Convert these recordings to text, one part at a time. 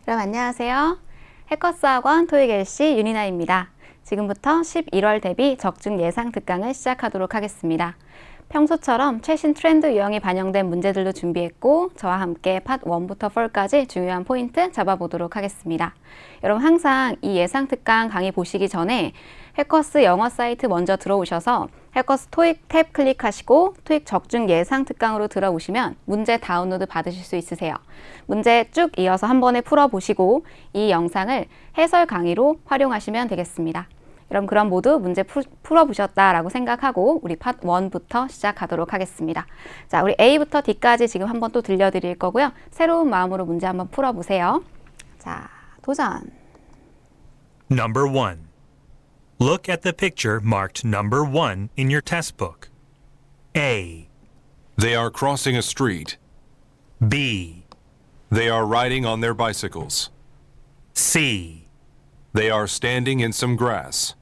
여러분 안녕하세요. 해커스학원 토익 LC 윤이나입니다. 지금부터 11월 대비 적중 예상 특강을 시작하도록 하겠습니다. 평소처럼 최신 트렌드 유형이 반영된 문제들도 준비했고 저와 함께 팟 1부터 4까지 중요한 포인트 잡아보도록 하겠습니다. 여러분 항상 이 예상 특강 강의 보시기 전에 해커스 영어 사이트 먼저 들어오셔서 해커스 토익 탭 클릭하시고 토익 적중 예상 특강으로 들어오시면 문제 다운로드 받으실 수 있으세요. 문제 쭉 이어서 한 번에 풀어보시고 이 영상을 해설 강의로 활용하시면 되겠습니다. 여러분 그럼 모두 문제 풀어보셨다라고 생각하고 우리 팟 1부터 시작하도록 하겠습니다. 자, 우리 A부터 D까지 지금 한번 또 들려드릴 거고요. 새로운 마음으로 문제 한번 풀어보세요. 자, 도전! Number 1. Look at the picture marked number 1 in your test book. A. They are crossing a street. B. They are riding on their bicycles. C. They are standing in some grass.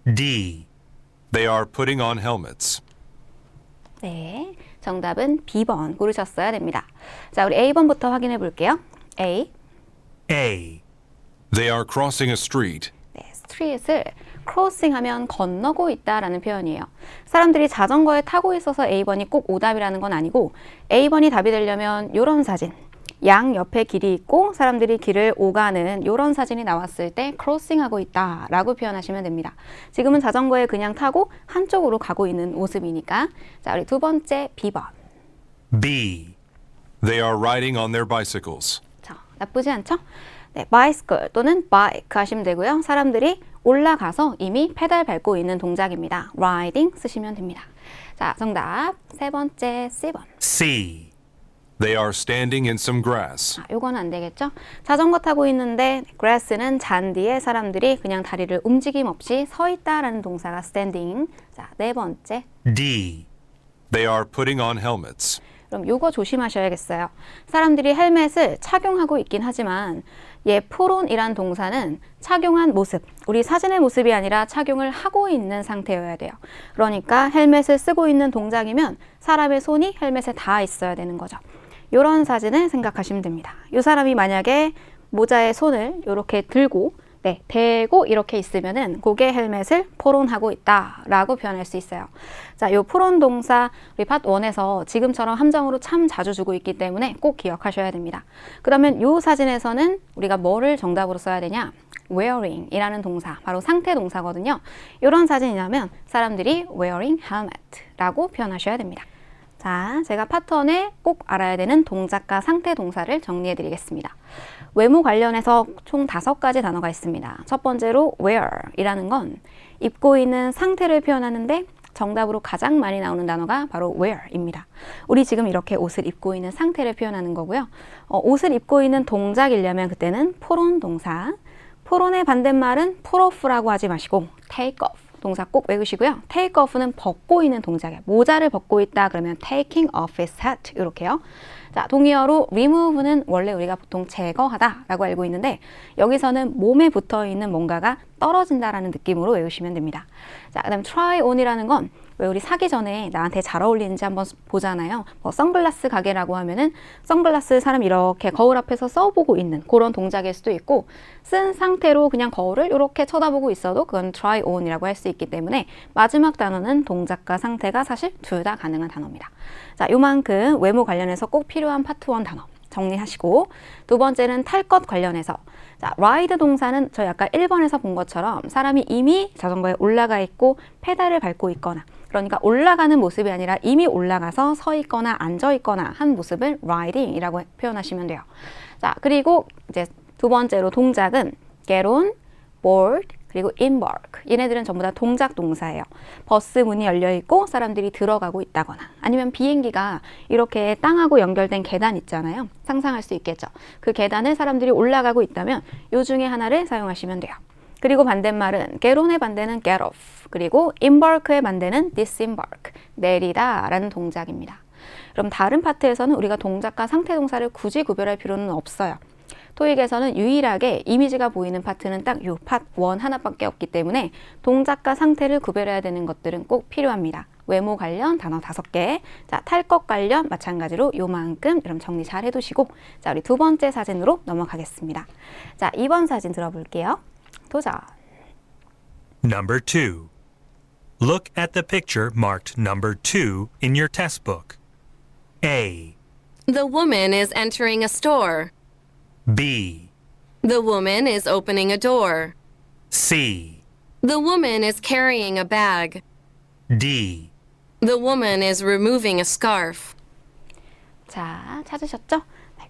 D. They are putting on helmets. 네, 정답은 B번 고르셨어야 됩니다. 자, 우리 A번부터 확인해 볼게요. A. A. They are crossing a street. 네, 스트릿을 크로싱 하면 건너고 있다라는 표현이에요. 사람들이 자전거에 타고 있어서 A번이 꼭 오답이라는 건 아니고 A번이 답이 되려면 이런 사진, 양 옆에 길이 있고 사람들이 길을 오가는 이런 사진이 나왔을 때 크로싱하고 있다라고 표현하시면 됩니다. 지금은 자전거에 그냥 타고 한쪽으로 가고 있는 모습이니까. 자, 우리 두 번째 B번. B. They are riding on their bicycles. 자, 나쁘지 않죠? 네, bicycle 또는 bike 하시면 되고요. 사람들이 올라가서 이미 페달 밟고 있는 동작입니다. riding 쓰시면 됩니다. 자, 정답 세 번째 C번. C. They are standing in some grass. 요거는 안 되겠죠? 자전거 타고 있는데 grass는 잔디에 사람들이 그냥 다리를 움직임 없이 서 있다라는 동사가 standing. 자, 네 번째. D. They are putting on helmets. 그럼 요거 조심하셔야겠어요. 사람들이 헬멧을 착용하고 있긴 하지만 puton이란 동사는 착용한 모습, 우리 사진의 모습이 아니라 착용을 하고 있는 상태여야 돼요. 그러니까 헬멧을 쓰고 있는 동작이면 사람의 손이 헬멧에 닿아 있어야 되는 거죠. 이런 사진을 생각하시면 됩니다. 이 사람이 만약에 모자에 손을 이렇게 들고 대고 이렇게 있으면은 그게 헬멧을 포론하고 있다라고 표현할 수 있어요. 자, 요 포론 동사 우리 팟 1에서 지금처럼 함정으로 참 자주 주고 있기 때문에 꼭 기억하셔야 됩니다. 그러면 요 사진에서는 우리가 뭐를 정답으로 써야 되냐? wearing 이라는 동사, 바로 상태 동사거든요. 이런 사진이라면 사람들이 wearing helmet 라고 표현하셔야 됩니다. 자, 제가 파턴에 꼭 알아야 되는 동작과 상태 동사를 정리해 드리겠습니다. 외모 관련해서 총 5가지 단어가 있습니다. 첫 번째로 wear 이라는 건 입고 있는 상태를 표현하는데 정답으로 가장 많이 나오는 단어가 바로 wear 입니다. 우리 지금 이렇게 옷을 입고 있는 상태를 표현하는 거고요. 옷을 입고 있는 동작이려면 그때는 put on 동사, put on의 반대말은 put off라고 하지 마시고 take off 동사 꼭 외우시고요. take off는 벗고 있는 동작이에요. 모자를 벗고 있다 그러면 taking off his hat 이렇게요. 자, 동의어로 remove는 원래 우리가 보통 제거하다라고 알고 있는데 여기서는 몸에 붙어 있는 뭔가가 떨어진다라는 느낌으로 외우시면 됩니다. 자, 그다음 try on이라는 건 왜 우리 사기 전에 나한테 잘 어울리는지 한번 보잖아요. 뭐 선글라스 가게라고 하면은 선글라스 사람 이렇게 거울 앞에서 써보고 있는 그런 동작일 수도 있고 쓴 상태로 그냥 거울을 이렇게 쳐다보고 있어도 그건 try on이라고 할 수 있기 때문에 마지막 단어는 동작과 상태가 사실 둘 다 가능한 단어입니다. 자, 요만큼 외모 관련해서 꼭 필요한 파트 1 단어 정리하시고 두 번째는 탈 것 관련해서 자, ride 동사는 저희 아까 1번에서 본 것처럼 사람이 이미 자전거에 올라가 있고 페달을 밟고 있거나 그러니까 올라가는 모습이 아니라 이미 올라가서 서 있거나 앉아 있거나 한 모습을 riding이라고 표현하시면 돼요. 자, 그리고 이제 두 번째로 동작은 get on, board, 그리고 embark. 얘네들은 전부 다 동작 동사예요. 버스 문이 열려 있고 사람들이 들어가고 있다거나 아니면 비행기가 이렇게 땅하고 연결된 계단 있잖아요. 상상할 수 있겠죠. 그 계단을 사람들이 올라가고 있다면 요 중에 하나를 사용하시면 돼요. 그리고 반대말은 get on의 반대는 get off, 그리고 embark의 반대는 disembark, 내리다 라는 동작입니다. 그럼 다른 파트에서는 우리가 동작과 상태 동사를 굳이 구별할 필요는 없어요. 토익에서는 유일하게 이미지가 보이는 파트는 딱 요 파 1 하나밖에 없기 때문에 동작과 상태를 구별해야 되는 것들은 꼭 필요합니다. 외모 관련 단어 5개, 자, 탈 것 관련 마찬가지로 요만큼 여러분 정리 잘 해두시고, 자, 우리 두 번째 사진으로 넘어가겠습니다. 자, 2번 사진 들어볼게요. 도전. Number 2. Look at the picture marked number 2 in your test book. A, The woman is entering a store. B, The woman is opening a door. C, The woman is carrying a bag. D. The woman is removing a scarf. 자, 찾으셨죠?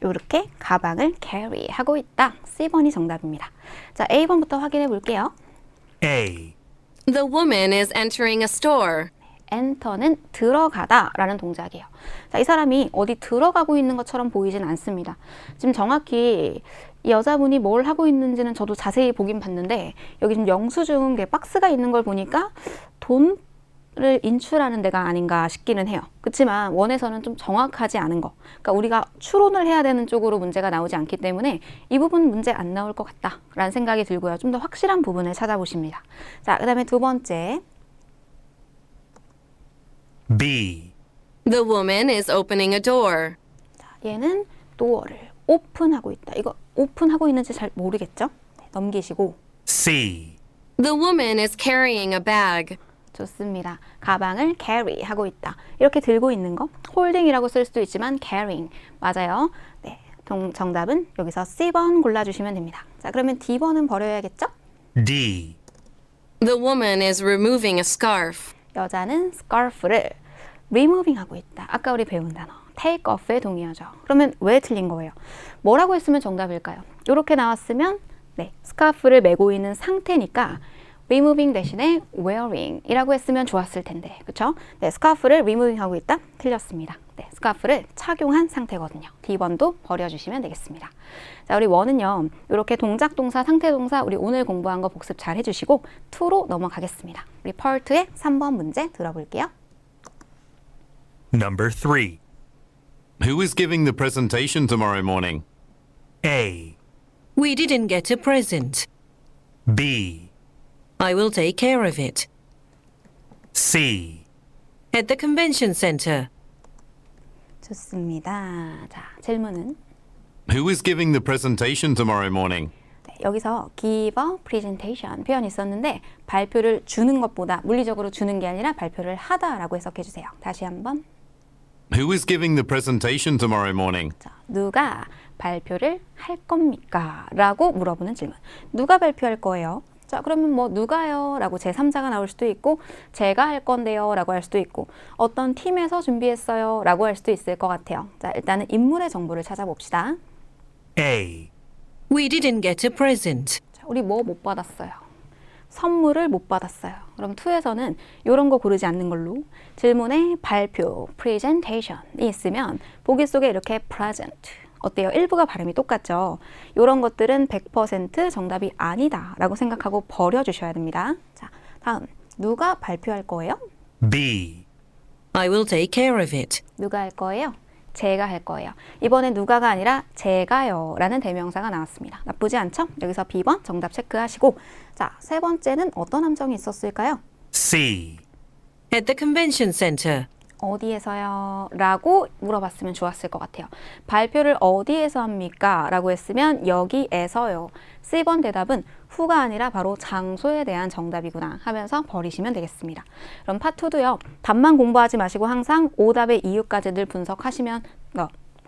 이렇게 가방을 carry 하고 있다. C번이 정답입니다. 자, A번부터 확인해 볼게요. A, The woman is entering a store. enter는 들어가다 라는 동작이에요. 자, 이 사람이 어디 들어가고 있는 것처럼 보이진 않습니다. 지금 정확히 이 여자분이 뭘 하고 있는지는 저도 자세히 보긴 봤는데, 여기 지금 영수증 박스가 있는 걸 보니까 돈을 인출하는 데가 아닌가 싶기는 해요. 그렇지만 원에서는 좀 정확하지 않은 거, 그러니까 우리가 추론을 해야 되는 쪽으로 문제가 나오지 않기 때문에 이 부분 문제 안 나올 것 같다라는 생각이 들고요. 좀 더 확실한 부분을 찾아보십니다. 자, 그 다음에 두 번째. B, The woman is opening a door. 자, 얘는 door를 오픈하고 있다. 이거 오픈하고 있는지 잘 모르겠죠? 네, 넘기시고. C, The woman is carrying a bag. 좋습니다. 가방을 carry 하고 있다. 이렇게 들고 있는 거 holding이라고 쓸 수도 있지만 carrying 맞아요. 네, 정답은 여기서 C번 골라주시면 됩니다. 자, 그러면 D번은 버려야겠죠? D, The woman is removing a scarf. 여자는 scarf를 removing 하고 있다. 아까 우리 배운 단어 take off에 동의하죠. 그러면 왜 틀린 거예요? 뭐라고 했으면 정답일까요? 이렇게 나왔으면 네, 스카프를 메고 있는 상태니까 removing 대신에 wearing 이라고 했으면 좋았을 텐데, 그쵸? 네, 스카프를 removing 하고 있다? 틀렸습니다. 네, 스카프를 착용한 상태거든요. D번도 버려주시면 되겠습니다. 자, 우리 원은요, 이렇게 동작, 동사, 상태, 동사 우리 오늘 공부한 거 복습 잘 해주시고 2로 넘어가겠습니다. 우리 파트의 3번 문제 들어볼게요. Number 3. Who is giving the presentation tomorrow morning? A, We didn't get a present. B, I will take care of it. C, At the convention center. 좋습니다. 자, 질문은 Who is giving the presentation tomorrow morning? 네, 여기서 give a presentation 표현이 있었는데 발표를 주는 것보다 물리적으로 주는 게 아니라 발표를 하다라고 해석해 주세요. 다시 한번. Who is giving the presentation tomorrow morning? 자, 누가 발표를 할 겁니까? 라고 물어보는 질문. 누가 발표할 거예요? 자, 그러면 뭐 누가요? 라고 제3자가 나올 수도 있고 제가 할 건데요 라고 할 수도 있고 어떤 팀에서 준비했어요 라고 할 수도 있을 것 같아요. 자, 일단은 인물의 정보를 찾아봅시다. A, We didn't get a present. 자, 우리 뭐 못 받았어요? 선물을 못 받았어요. 그럼 2에서는 이런 거 고르지 않는 걸로 질문에 발표, presentation이 있으면 보기 속에 이렇게 present 어때요? 일부가 발음이 똑같죠? 이런 것들은 100% 정답이 아니다 라고 생각하고 버려주셔야 됩니다. 자, 다음 누가 발표할 거예요? B, I will take care of it. 누가 할 거예요? 제가 할 거예요. 이번엔 누가가 아니라 제가요 라는 대명사가 나왔습니다. 나쁘지 않죠? 여기서 B번 정답 체크하시고, 자, 세 번째는 어떤 함정이 있었을까요? C, At the convention center. 어디에서요? 라고 물어봤으면 좋았을 것 같아요. 발표를 어디에서 합니까? 라고 했으면 여기에서요. C번 대답은 후가 아니라 바로 장소에 대한 정답이구나 하면서 버리시면 되겠습니다. 그럼 파2도요. 답만 공부하지 마시고 항상 오답의 이유까지 늘 분석하시면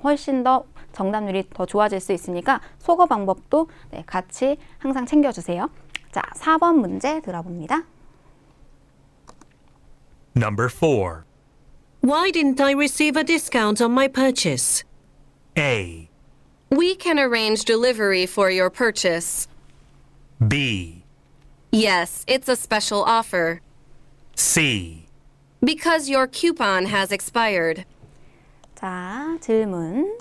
훨씬 더 정답률이 더 좋아질 수 있으니까 속어 방법도 네, 같이 항상 챙겨주세요. 자, 4번 문제 들어봅니다. Number 4. Why didn't I receive a discount on my purchase? A, We can arrange delivery for your purchase. B, Yes, it's a special offer. C, Because your coupon has expired. 자, 질문.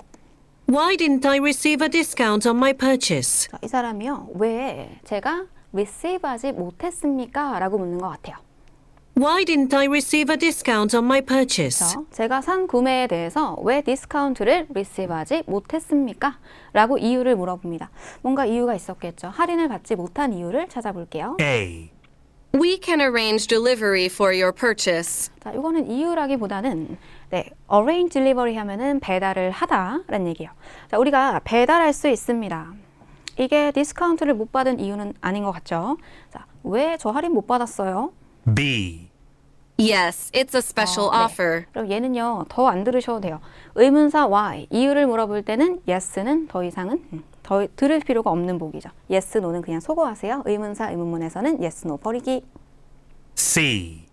Why didn't I receive a discount on my purchase? 자, 이 사람이요. 왜 제가 receive 하지 못했습니까? 라고 묻는 것 같아요. Why didn't I receive a discount on my purchase? 제가 산 구매에 대해서 왜 디스카운트를 리시브하지 못했습니까? 라고 이유를 물어봅니다. 뭔가 이유가 있었겠죠. 할인을 받지 못한 이유를 찾아볼게요. A. We can arrange delivery for your purchase. 자, 이거는 이유라기보다는 arrange delivery 하면은 배달을 하다라는 얘기예요. 자, 우리가 배달할 수 있습니다. 이게 디스카운트를 못 받은 이유는 아닌 것 같죠? 자, 왜 저 할인 못 받았어요? B. Yes, it's a special offer. 그럼 얘는요, 더 안 들으셔도 돼요. 의문사 why, 이유를 물어볼 때는 yes는 더 이상은 더 들을 필요가 없는 보기죠. yes, no는 그냥 소거하세요. 의문사, 의문문에서는 yes, no 버리기. C.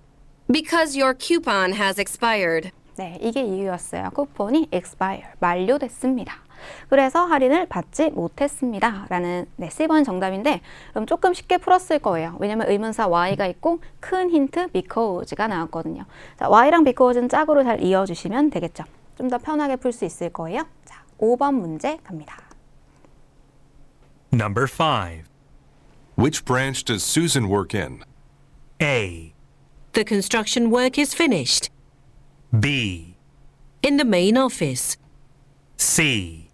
Because your coupon has expired. 네, 이게 이유였어요. 쿠폰이 expire, 만료됐습니다. 그래서 할인을 받지 못했습니다. 라는 C번 정답인데 그럼 조금 쉽게 풀었을 거예요. 왜냐면 의문사 why가 있고 큰 힌트 because가 나왔거든요. 자, why랑 because는 짝으로 잘 이어주시면 되겠죠. 좀 더 편하게 풀 수 있을 거예요. 자, 5번 문제 갑니다. Number 5. Which branch does Susan work in? A. The construction work is finished. B. In the main office. C.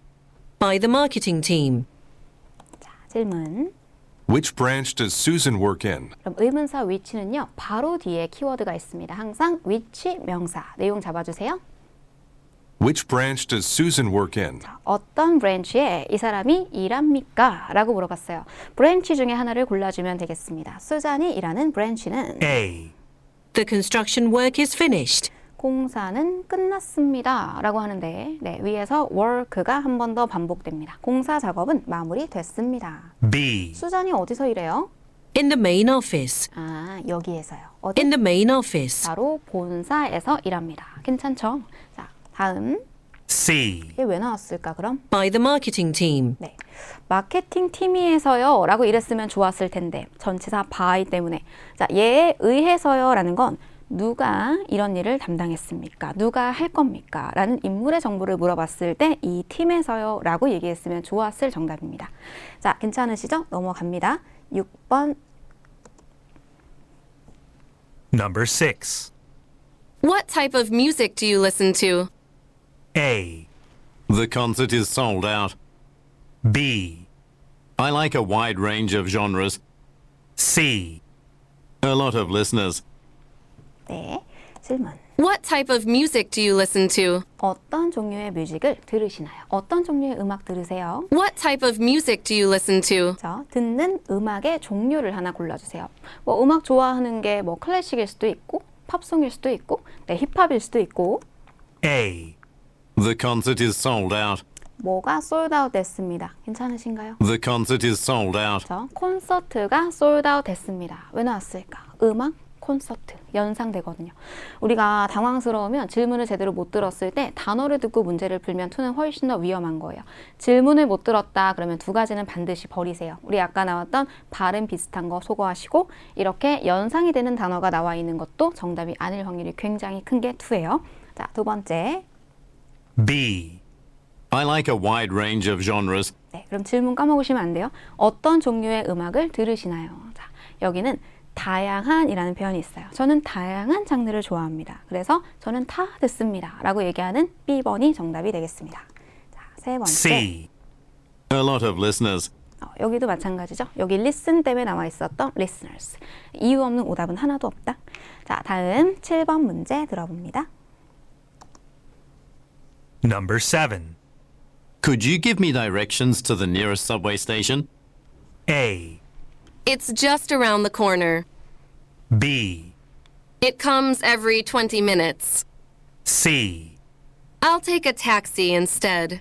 By the marketing team. 자, 질문. Which branch does Susan work in? 그럼 의문사 which는요, 바로 뒤에 키워드가 있습니다. 항상 which 명사, 내용 잡아주세요. Which branch does Susan work in? 자, 어떤 브랜치에 이 사람이 일합니까? 라고 물어봤어요. 브랜치 중에 하나를 골라주면 되겠습니다. 수잔이 일하는 브랜치는 A. The construction work is finished. 공사는 끝났습니다. 라고 하는데 위에서 work가 한 번 더 반복됩니다. 공사 작업은 마무리됐습니다. B. 수잔이 어디서 일해요? In the main office. 아, 여기에서요. 어디? In the main office. 바로 본사에서 일합니다. 괜찮죠? 자, 다음. C. 이게 왜 나왔을까 그럼? By the marketing team. 네, 마케팅 팀이에서요 라고 이랬으면 좋았을 텐데 전치사 by 때문에 자, 얘에 의해서요 라는 건 누가 이런 일을 담당했습니까? 누가 할 겁니까? 라는 인물의 정보를 물어봤을 때 이 팀에서요 라고 얘기했으면 좋았을 정답입니다. 자, 괜찮으시죠? 넘어갑니다. 6번. Number 6. What type of music do you listen to? A. The concert is sold out. B. I like a wide range of genres. C. A lot of listeners. 네, 질문. What type of music do you listen to? 어떤 종류의 뮤직을 들으시나요? 어떤 종류의 음악 들으세요? What type of music do you listen to? 자, 듣는 음악의 종류를 하나 골라주세요. 뭐 음악 좋아하는 게 뭐 클래식일 수도 있고 팝송일 수도 있고 힙합일 수도 있고. A. The concert is sold out. 뭐가 솔드아웃 됐습니다. 괜찮으신가요? The concert is sold out. 콘서트가 솔드아웃 됐습니다. 왜 나왔을까? 음악, 콘서트, 연상되거든요. 우리가 당황스러우면 질문을 제대로 못 들었을 때 단어를 듣고 문제를 풀면 2는 훨씬 더 위험한 거예요. 질문을 못 들었다 그러면 두 가지는 반드시 버리세요. 우리 아까 나왔던 발음 비슷한 거 소거하시고 이렇게 연상이 되는 단어가 나와 있는 것도 정답이 아닐 확률이 굉장히 큰 게 2예요. 자, 두 번째. B. I like a wide range of genres. 네, 그럼 질문 까먹으시면 안 돼요. 어떤 종류의 음악을 들으시나요? 자, 여기는 다양한이라는 표현이 있어요. 저는 다양한 장르를 좋아합니다. 그래서 저는 다 듣습니다. 라고 얘기하는 B번이 정답이 되겠습니다. 자, 세 번째. C. A lot of listeners. 여기도 마찬가지죠. 여기 listen 때문에 나와 있었던 listeners. 이유 없는 오답은 하나도 없다. 자, 다음 7번 문제 들어봅니다. Number 7. Could you give me directions to the nearest subway station? A. It's just around the corner. B. It comes every 20 minutes. C. I'll take a taxi instead.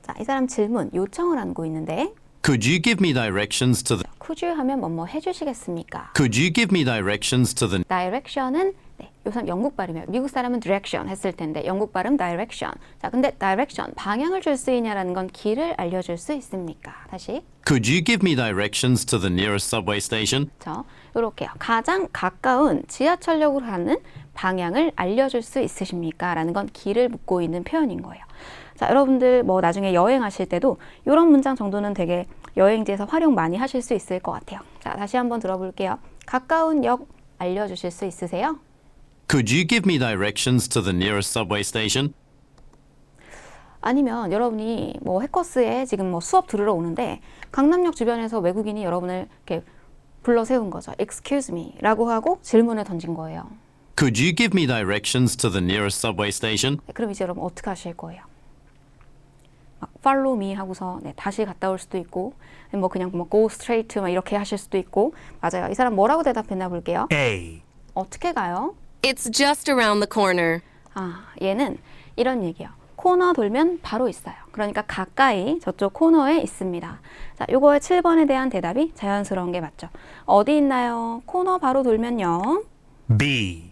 자, 이 사람 질문 요청을 안고 있는데 Could you give me directions to the could you 하면 뭐뭐 해주시겠습니까? Could you give me directions to the direction은 요즘 영국 발음이에요. 미국 사람은 direction 했을 텐데 영국 발음 direction. 자, 근데 direction 방향을 줄 수 있냐라는 건 길을 알려줄 수 있습니까? 다시. Could you give me directions to the nearest subway station? 자, 요렇게요. 가장 가까운 지하철역으로 가는 방향을 알려줄 수 있으십니까? 라는 건 길을 묻고 있는 표현인 거예요. 자, 여러분들 뭐 나중에 여행하실 때도 이런 문장 정도는 되게 여행지에서 활용 많이 하실 수 있을 것 같아요. 자, 다시 한번 들어볼게요. 가까운 역 알려주실 수 있으세요? Could you give me directions to the nearest subway station? 아니면 여러분이 뭐 해커스에 지금 뭐 수업 들으러 오는데 강남역 주변에서 외국인이 여러분을 이렇게 불러 세운 거죠. Excuse me 라고 하고 질문을 던진 거예요. Could you give me directions to the nearest subway station? 그럼 이제 여러분 어떻게 하실 거예요? 막 follow me 하고서 네, 다시 갔다 올 수도 있고 뭐 그냥 뭐 go straight 막 이렇게 하실 수도 있고 맞아요. 이 사람 뭐라고 대답했나 볼게요. A. 어떻게 가요? It's just around the corner. 아, 얘는 이런 얘기예요. 코너 돌면 바로 있어요. 그러니까 가까이 저쪽 코너에 있습니다. 자, 요거의 7번에 대한 대답이 자연스러운 게 맞죠. 어디 있나요? 코너 바로 돌면요. B.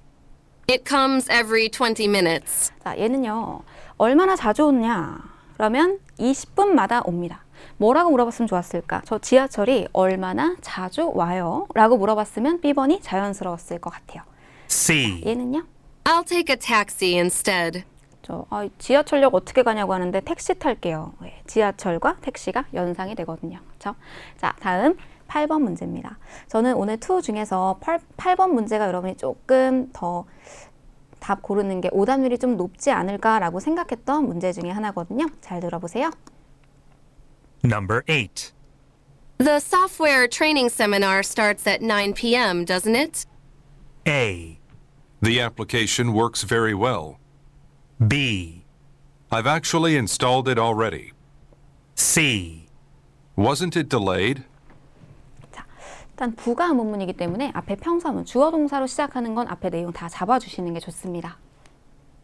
It comes every 20 minutes. 자, 얘는요. 얼마나 자주 오냐? 그러면 20분마다 옵니다. 뭐라고 물어봤으면 좋았을까? 저 지하철이 얼마나 자주 와요? 라고 물어봤으면 B번이 자연스러웠을 것 같아요. C. 얘는요? I'll take a taxi instead. 지하철역 어떻게 가냐고 하는데 택시 탈게요. 네, 지하철과 택시가 연상이 되거든요. 그렇죠? 자, 다음 8번 문제입니다. 저는 오늘 2 중에서 8번 문제가 여러분이 조금 더 답 고르는 게 오답률이 좀 높지 않을까라고 생각했던 문제 중에 하나거든요. 잘 들어보세요. Number 8. The software training seminar starts at 9 p.m., doesn't it? A. The application works very well. B. I've actually installed it already. C. Wasn't it delayed? 일단 부가 의문문이기 때문에 앞에 평서문, 주어 동사로 시작하는 건 앞에 내용 다 잡아주시는 게 좋습니다.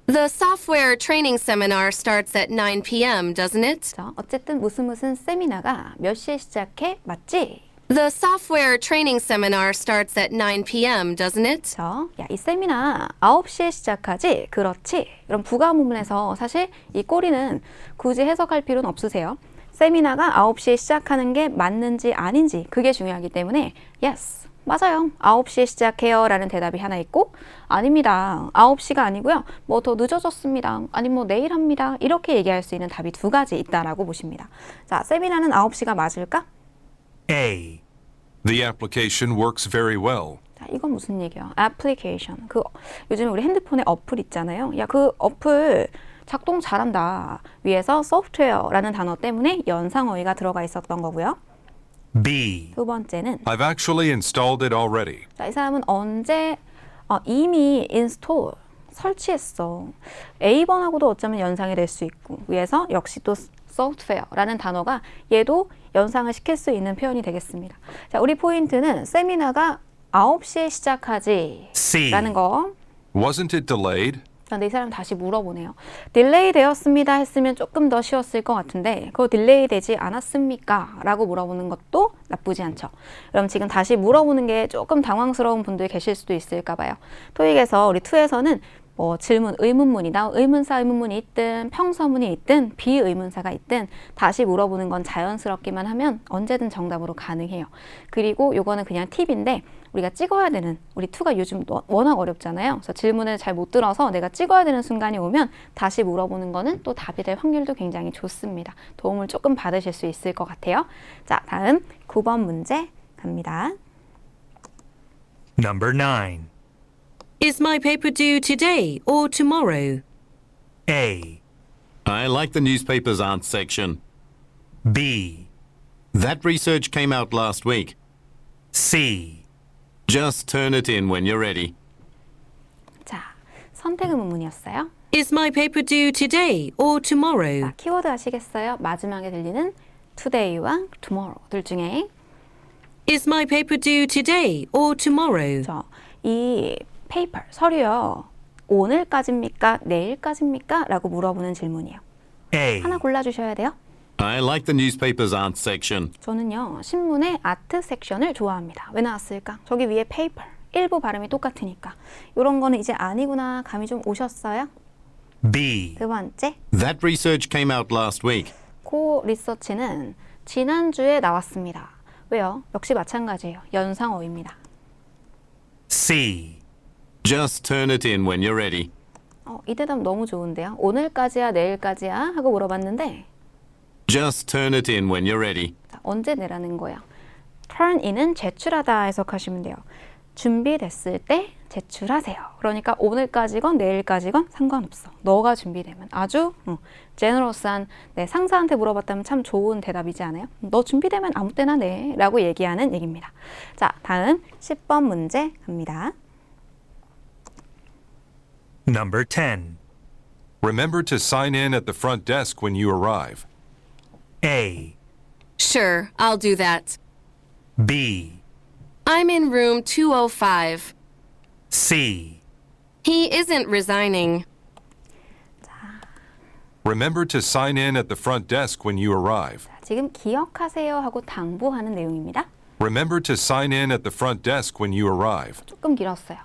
The software training seminar starts at 9 p.m., doesn't it? 그렇죠? 어쨌든 무슨 세미나가 몇 시에 시작해? 맞지? The software training seminar starts at 9 p.m., doesn't it? 그렇죠? 야, 이 세미나 9시에 시작하지? 그렇지? 그럼 부가 의문문에서 사실 이 꼬리는 굳이 해석할 필요는 없으세요. 세미나가 9시에 시작하는 게 맞는지 아닌지 그게 중요하기 때문에 yes, 맞아요. 9시에 시작해요 라는 대답이 하나 있고 아닙니다. 9시가 아니고요. 뭐 더 늦어졌습니다. 아니 뭐 내일 합니다. 이렇게 얘기할 수 있는 답이 2가지 있다라고 보십니다. 자, 세미나는 9시가 맞을까? A. The application works very well. 자, 이건 무슨 얘기야? 애플리케이션. 요즘 우리 핸드폰에 어플 있잖아요. 야, 그 어플 작동 잘한다. 위에서 소프트웨어라는 단어 때문에 연상어휘가 들어가 있었던 거고요. B. 2번째는 I've actually installed it already. 자, 이 사람은 언제 이미 인스톨 설치했어. A번하고도 어쩌면 연상이 될 수 있고 위에서 역시 또 소프트웨어라는 단어가 얘도 연상을 시킬 수 있는 표현이 되겠습니다. 자, 우리 포인트는 세미나가 9시에 시작하지 C. 라는 거. Wasn't it delayed? 그런데 이 사람 다시 물어보네요. 딜레이 되었습니다 했으면 조금 더 쉬웠을 것 같은데 그거 딜레이 되지 않았습니까? 라고 물어보는 것도 나쁘지 않죠. 그럼 지금 다시 물어보는 게 조금 당황스러운 분들 계실 수도 있을까 봐요. 토익에서 우리 2에서는 뭐 질문, 의문문이나 의문사, 의문문이 있든 평서문이 있든 비의문사가 있든 다시 물어보는 건 자연스럽기만 하면 언제든 정답으로 가능해요. 그리고 요거는 그냥 팁인데 우리가 찍어야 되는, 우리 2가 요즘 워낙 어렵잖아요. 그래서 질문을 잘 못 들어서 내가 찍어야 되는 순간이 오면 다시 물어보는 거는 또 답이 될 확률도 굉장히 좋습니다. 도움을 조금 받으실 수 있을 것 같아요. 자, 다음 9번 문제 갑니다. Number 9. Is my paper due today or tomorrow? A. I like the newspaper's art section. B. That research came out last week. C. Just turn it in when you're ready. 자, 선택 의문문이었어요. Is my paper due today or tomorrow? 자, 키워드 아시겠어요? 마지막에 들리는 today와 tomorrow 둘 중에 Is my paper due today or tomorrow? 이 페이퍼, 서류요. 오늘까지입니까? 내일까지입니까? 라고 물어보는 질문이에요. A. 하나 골라주셔야 돼요. I like the newspaper's art section. 저는요. 신문의 아트 섹션을 좋아합니다. 왜 나왔을까? 저기 위에 페이퍼, 일부 발음이 똑같으니까. 이런 거는 이제 아니구나 감이 좀 오셨어요? B. 2번째, That research came out last week. 그 리서치는 지난주에 나왔습니다. 왜요? 역시 마찬가지예요. 연상어입니다. C. Just turn it in when you're ready. 이 대답 너무 좋은데요. 오늘까지야 내일까지야 하고 물어봤는데 Just turn it in when you're ready. 자, 언제 내라는 거야? turn in은 제출하다 해석하시면 돼요. 준비됐을 때 제출하세요. 그러니까 오늘까지건 내일까지건 상관없어. 너가 준비되면 아주 제너러스한 상사한테 물어봤다면 참 좋은 대답이지 않아요? 너 준비되면 아무 때나 내 라고 얘기하는 얘기입니다. 자, 다음 10번 문제 갑니다. Number 10. Remember to sign in at the front desk when you arrive. A. Sure, I'll do that. B. I'm in room 205. C. He isn't resigning. Remember to sign in at the front desk when you arrive. 자, 지금 기억하세요 하고 당부하는 내용입니다. Remember to sign in at the front desk when you arrive. 조금 길었어요.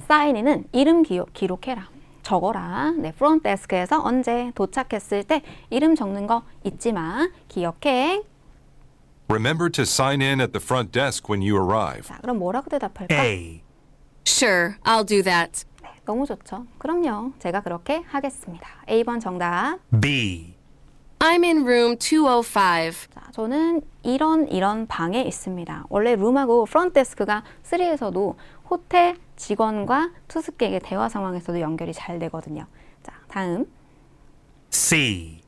사인인은 이름 기록해라. 적어라. 네, 프론트 데스크에서 언제 도착했을 때 이름 적는 거 잊지 마. 기억해. Remember to sign in at the front desk when you arrive. 자, 그럼 뭐라고 대답할까? A. Sure, I'll do that. 네, 너무 좋죠. 그럼요. 제가 그렇게 하겠습니다. A번 정답. B. I'm in room 205. 자, 저는 이런 방에 있습니다. 원래 룸하고 프론트 데스크가 3에서도 호텔 직원과 투숙객의 대화 상황에서도 연결이 잘 되거든요. 자, 다음. C.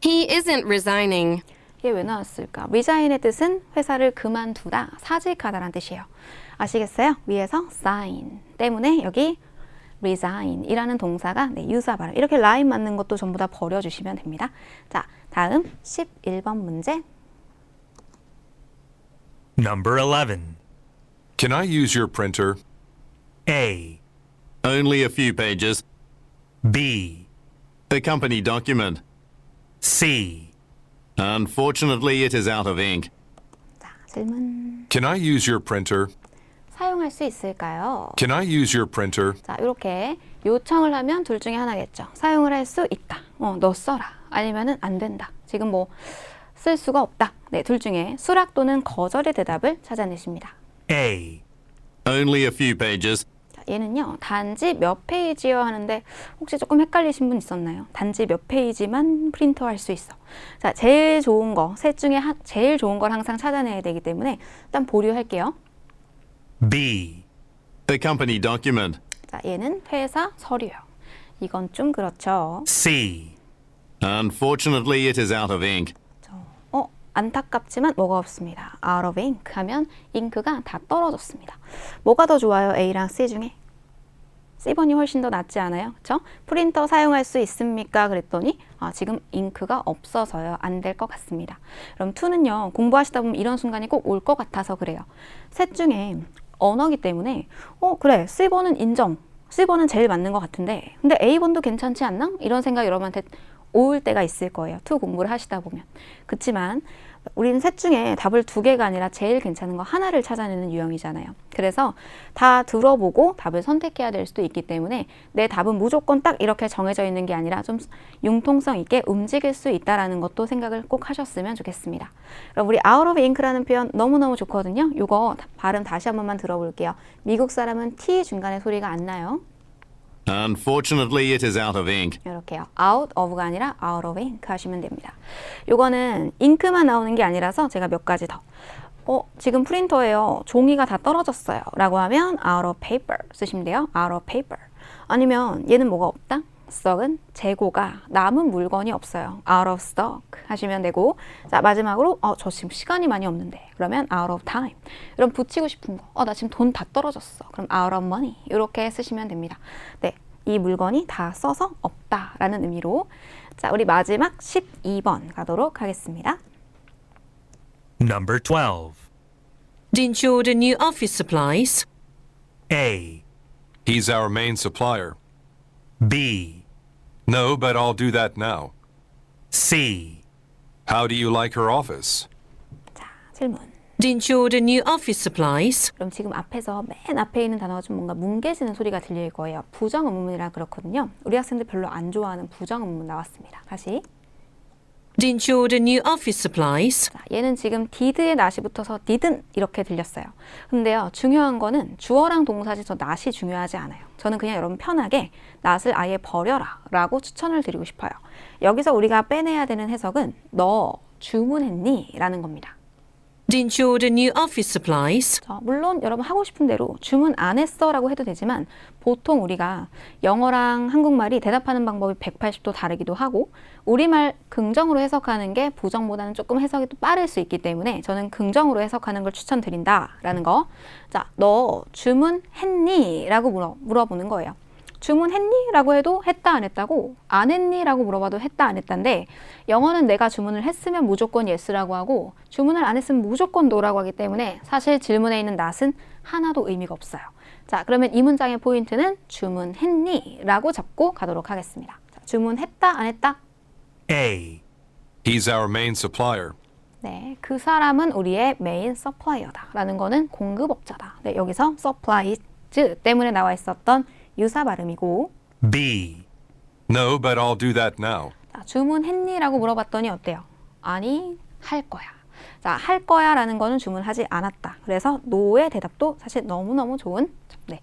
He isn't resigning. 이게 왜 나왔을까? resign의 뜻은 회사를 그만두다, 사직하다라는 뜻이에요. 아시겠어요? 위에서 sign 때문에 여기 resign이라는 동사가 유사 발음. 이렇게 라인 맞는 것도 전부 다 버려주시면 됩니다. 자, 다음 11번 문제. Number 11. Can I use your printer? A. Only a few pages. B. A company document. C. Unfortunately, it is out of ink. 자, 질문. Can I use your printer? 사용할 수 있을까요? Can I use your printer? 자, 이렇게 요청을 하면 둘 중에 하나겠죠. 사용을 할 수 있다. 너 써라. 아니면은 안 된다. 지금 뭐 쓸 수가 없다. 네, 둘 중에 수락 또는 거절의 대답을 찾아내십니다. A. Only a few pages. 자, 얘는요. 단지 몇 페이지요 하는데 혹시 조금 헷갈리신 분 있었나요? 단지 몇 페이지만 프린트할 수 있어. 자, 제일 좋은 거, 셋 중에 제일 좋은 걸 항상 찾아내야 되기 때문에 일단 보류할게요. B. A company document. 자, 얘는 회사 서류요. 이건 좀 그렇죠. C. Unfortunately, it is out of ink. 안타깝지만 뭐가 없습니다. out of ink 하면 잉크가 다 떨어졌습니다. 뭐가 더 좋아요? A랑 C 중에? C번이 훨씬 더 낫지 않아요? 그렇죠? 프린터 사용할 수 있습니까? 그랬더니 지금 잉크가 없어서요. 안 될 것 같습니다. 그럼 2는요. 공부하시다 보면 이런 순간이 꼭 올 것 같아서 그래요. 셋 중에 언어기 때문에 그래. C번은 인정. C번은 제일 맞는 것 같은데 근데 A번도 괜찮지 않나? 이런 생각 여러분한테 올 때가 있을 거예요. 2 공부를 하시다 보면. 그렇지만 우리는 셋 중에 답을 2개가 아니라 제일 괜찮은 거 하나를 찾아내는 유형이잖아요. 그래서 다 들어보고 답을 선택해야 될 수도 있기 때문에 내 답은 무조건 딱 이렇게 정해져 있는 게 아니라 좀 융통성 있게 움직일 수 있다는 것도 생각을 꼭 하셨으면 좋겠습니다. 그럼 우리 out of ink라는 표현 너무너무 좋거든요. 이거 발음 다시 한 번만 들어볼게요. 미국 사람은 T 중간에 소리가 안 나요. Unfortunately, it is out of ink. 이렇게요. out of가 아니라 out of ink 하시면 됩니다. 요거는 잉크만 나오는 게 아니라서 제가 몇 가지 더. 지금 프린터에요. 종이가 다 떨어졌어요. 라고 하면 out of paper 쓰시면 돼요. out of paper. 아니면 얘는 뭐가 없다? stock은 재고가 남은 물건이 없어요. out of stock 하시면 되고 자 마지막으로 저 지금 시간이 많이 없는데 그러면 out of time. 그럼 붙이고 싶은 거. 나 지금 돈 다 떨어졌어. 그럼 out of money 이렇게 쓰시면 됩니다. 네, 이 물건이 다 써서 없다라는 의미로 자 우리 마지막 12번 가도록 하겠습니다. Number 12. Didn't you order new office supplies? A. He's our main supplier. B. No, but I'll do that now. C. How do you like her office? 자 질문. Didn't you order new office supplies? 그럼 지금 앞에서 맨 앞에 있는 단어가 좀 뭔가 뭉개지는 소리가 들릴 거예요. 부정의문이라 그렇거든요. 우리 학생들 별로 안 좋아하는 부정의문 나왔습니다. 다시. Didn't you order new office supplies? 자, 얘는 지금 did에 not이 붙어서 didn't 이렇게 들렸어요. 근데요, 중요한 거는 주어랑 동사지 저 not이 중요하지 않아요. 저는 그냥 여러분 편하게 not을 아예 버려라 라고 추천을 드리고 싶어요. 여기서 우리가 빼내야 되는 해석은 너 주문했니? 라는 겁니다. Didn't you order new office supplies? 자, 물론 여러분 하고 싶은 대로 주문 안 했어 라고 해도 되지만 보통 우리가 영어랑 한국말이 대답하는 방법이 180도 다르기도 하고 우리말 긍정으로 해석하는 게 부정보다는 조금 해석이 또 빠를 수 있기 때문에 저는 긍정으로 해석하는 걸 추천드린다 라는 거. 자, 너 주문했니? 라고 물어보는 거예요. 주문했니? 라고 해도 했다 안 했다고, 안 했니? 라고 물어봐도 했다 안 했다인데 영어는 내가 주문을 했으면 무조건 yes라고 하고 주문을 안 했으면 무조건 no라고 하기 때문에 사실 질문에 있는 not은 하나도 의미가 없어요. 자, 그러면 이 문장의 포인트는 주문했니? 라고 잡고 가도록 하겠습니다. 자, 주문했다 안 했다? A. He's our main supplier. 네, 그 사람은 우리의 메인 서플라이어다 라는 거는 공급업자다. 네, 여기서 supplies 때문에 나와 있었던 유사 발음이고 B. No, but I'll do that now. 자, 주문했니? 라고 물어봤더니 어때요? 아니, 할 거야. 자, 할 거야 라는 거는 주문하지 않았다. 그래서 no의 대답도 사실 너무너무 좋은 네,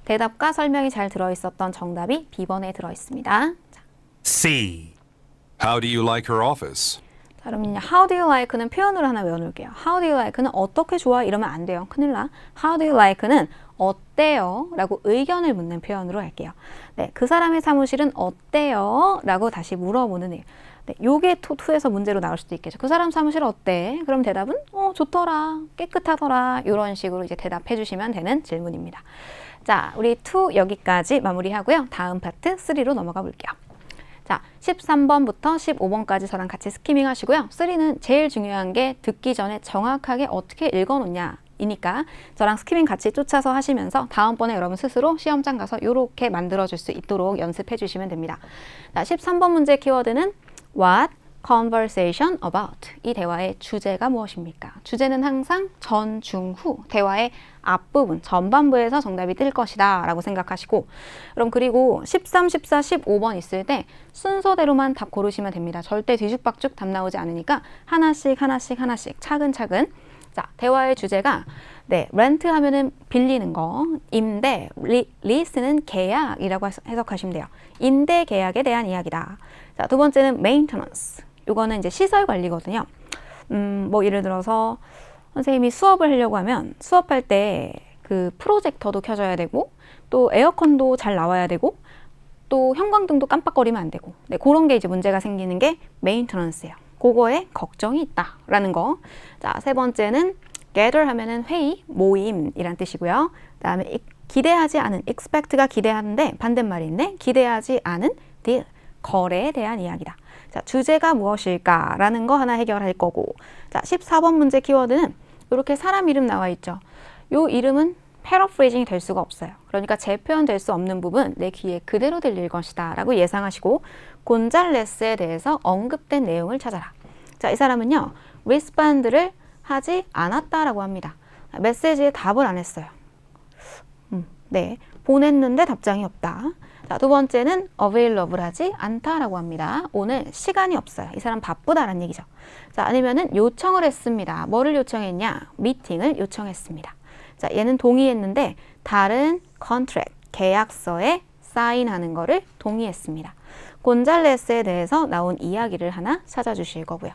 대답과 설명이 잘 들어있었던 정답이 B번에 들어있습니다. 자, C. How do you like her office? 자, 그러면 How do you like는 표현으로 하나 외워놓을게요. How do you like는 어떻게 좋아? 이러면 안 돼요. 큰일 나. How do you like는 어때요? 라고 의견을 묻는 표현으로 할게요. 네, 그 사람의 사무실은 어때요? 라고 다시 물어보는 일. 네, 요게 투에서 문제로 나올 수도 있겠죠. 그 사람 사무실 어때? 그럼 대답은 좋더라, 깨끗하더라 이런 식으로 이제 대답해 주시면 되는 질문입니다. 자, 우리 2 여기까지 마무리하고요. 다음 파트 3로 넘어가 볼게요. 자, 13번부터 15번까지 저랑 같이 스키밍 하시고요. 3는 제일 중요한 게 듣기 전에 정확하게 어떻게 읽어놓냐 이니까 저랑 스키밍 같이 쫓아서 하시면서 다음번에 여러분 스스로 시험장 가서 이렇게 만들어줄 수 있도록 연습해 주시면 됩니다. 자, 13번 문제 키워드는 What conversation about? 이 대화의 주제가 무엇입니까? 주제는 항상 전, 중, 후 대화의 앞부분, 전반부에서 정답이 뜰 것이다 라고 생각하시고 그럼 그리고 13, 14, 15번 있을 때 순서대로만 답 고르시면 됩니다. 절대 뒤죽박죽 답 나오지 않으니까 하나씩 차근차근 자, 대화의 주제가 네, 렌트 하면은 빌리는 거, 임대, 리스는 계약이라고 해석하시면 돼요. 임대 계약에 대한 이야기다. 자, 두 번째는 maintenance. 이거는 이제 시설 관리거든요. 뭐 예를 들어서 선생님이 수업을 하려고 하면 수업할 때 그 프로젝터도 켜져야 되고 또 에어컨도 잘 나와야 되고 또 형광등도 깜빡거리면 안 되고 네, 그런 게 이제 문제가 생기는 게 maintenance예요. 그거에 걱정이 있다라는 거. 자, 세 번째는 gather 하면은 회의, 모임이란 뜻이고요. 그다음에 기대하지 않은, expect가 기대하는데 반대말이 있네. 기대하지 않은 deal, 거래에 대한 이야기다. 자, 주제가 무엇일까라는 거 하나 해결할 거고. 자, 14번 문제 키워드는 이렇게 사람 이름 나와 있죠. 요 이름은 패러프레이징이 될 수가 없어요. 그러니까 재표현될 수 없는 부분 내 귀에 그대로 들릴 것이다 라고 예상하시고 곤잘레스에 대해서 언급된 내용을 찾아라. 자, 이 사람은요 리스폰드를 하지 않았다라고 합니다. 메시지에 답을 안 했어요. 네, 보냈는데 답장이 없다. 자, 두 번째는 available하지 않다라고 합니다. 오늘 시간이 없어요. 이 사람 바쁘다라는 얘기죠. 자, 아니면은 요청을 했습니다. 뭐를 요청했냐? 미팅을 요청했습니다. 자, 얘는 동의했는데 다른 contract, 계약서에 사인하는 거를 동의했습니다. 곤잘레스에 대해서 나온 이야기를 하나 찾아주실 거고요.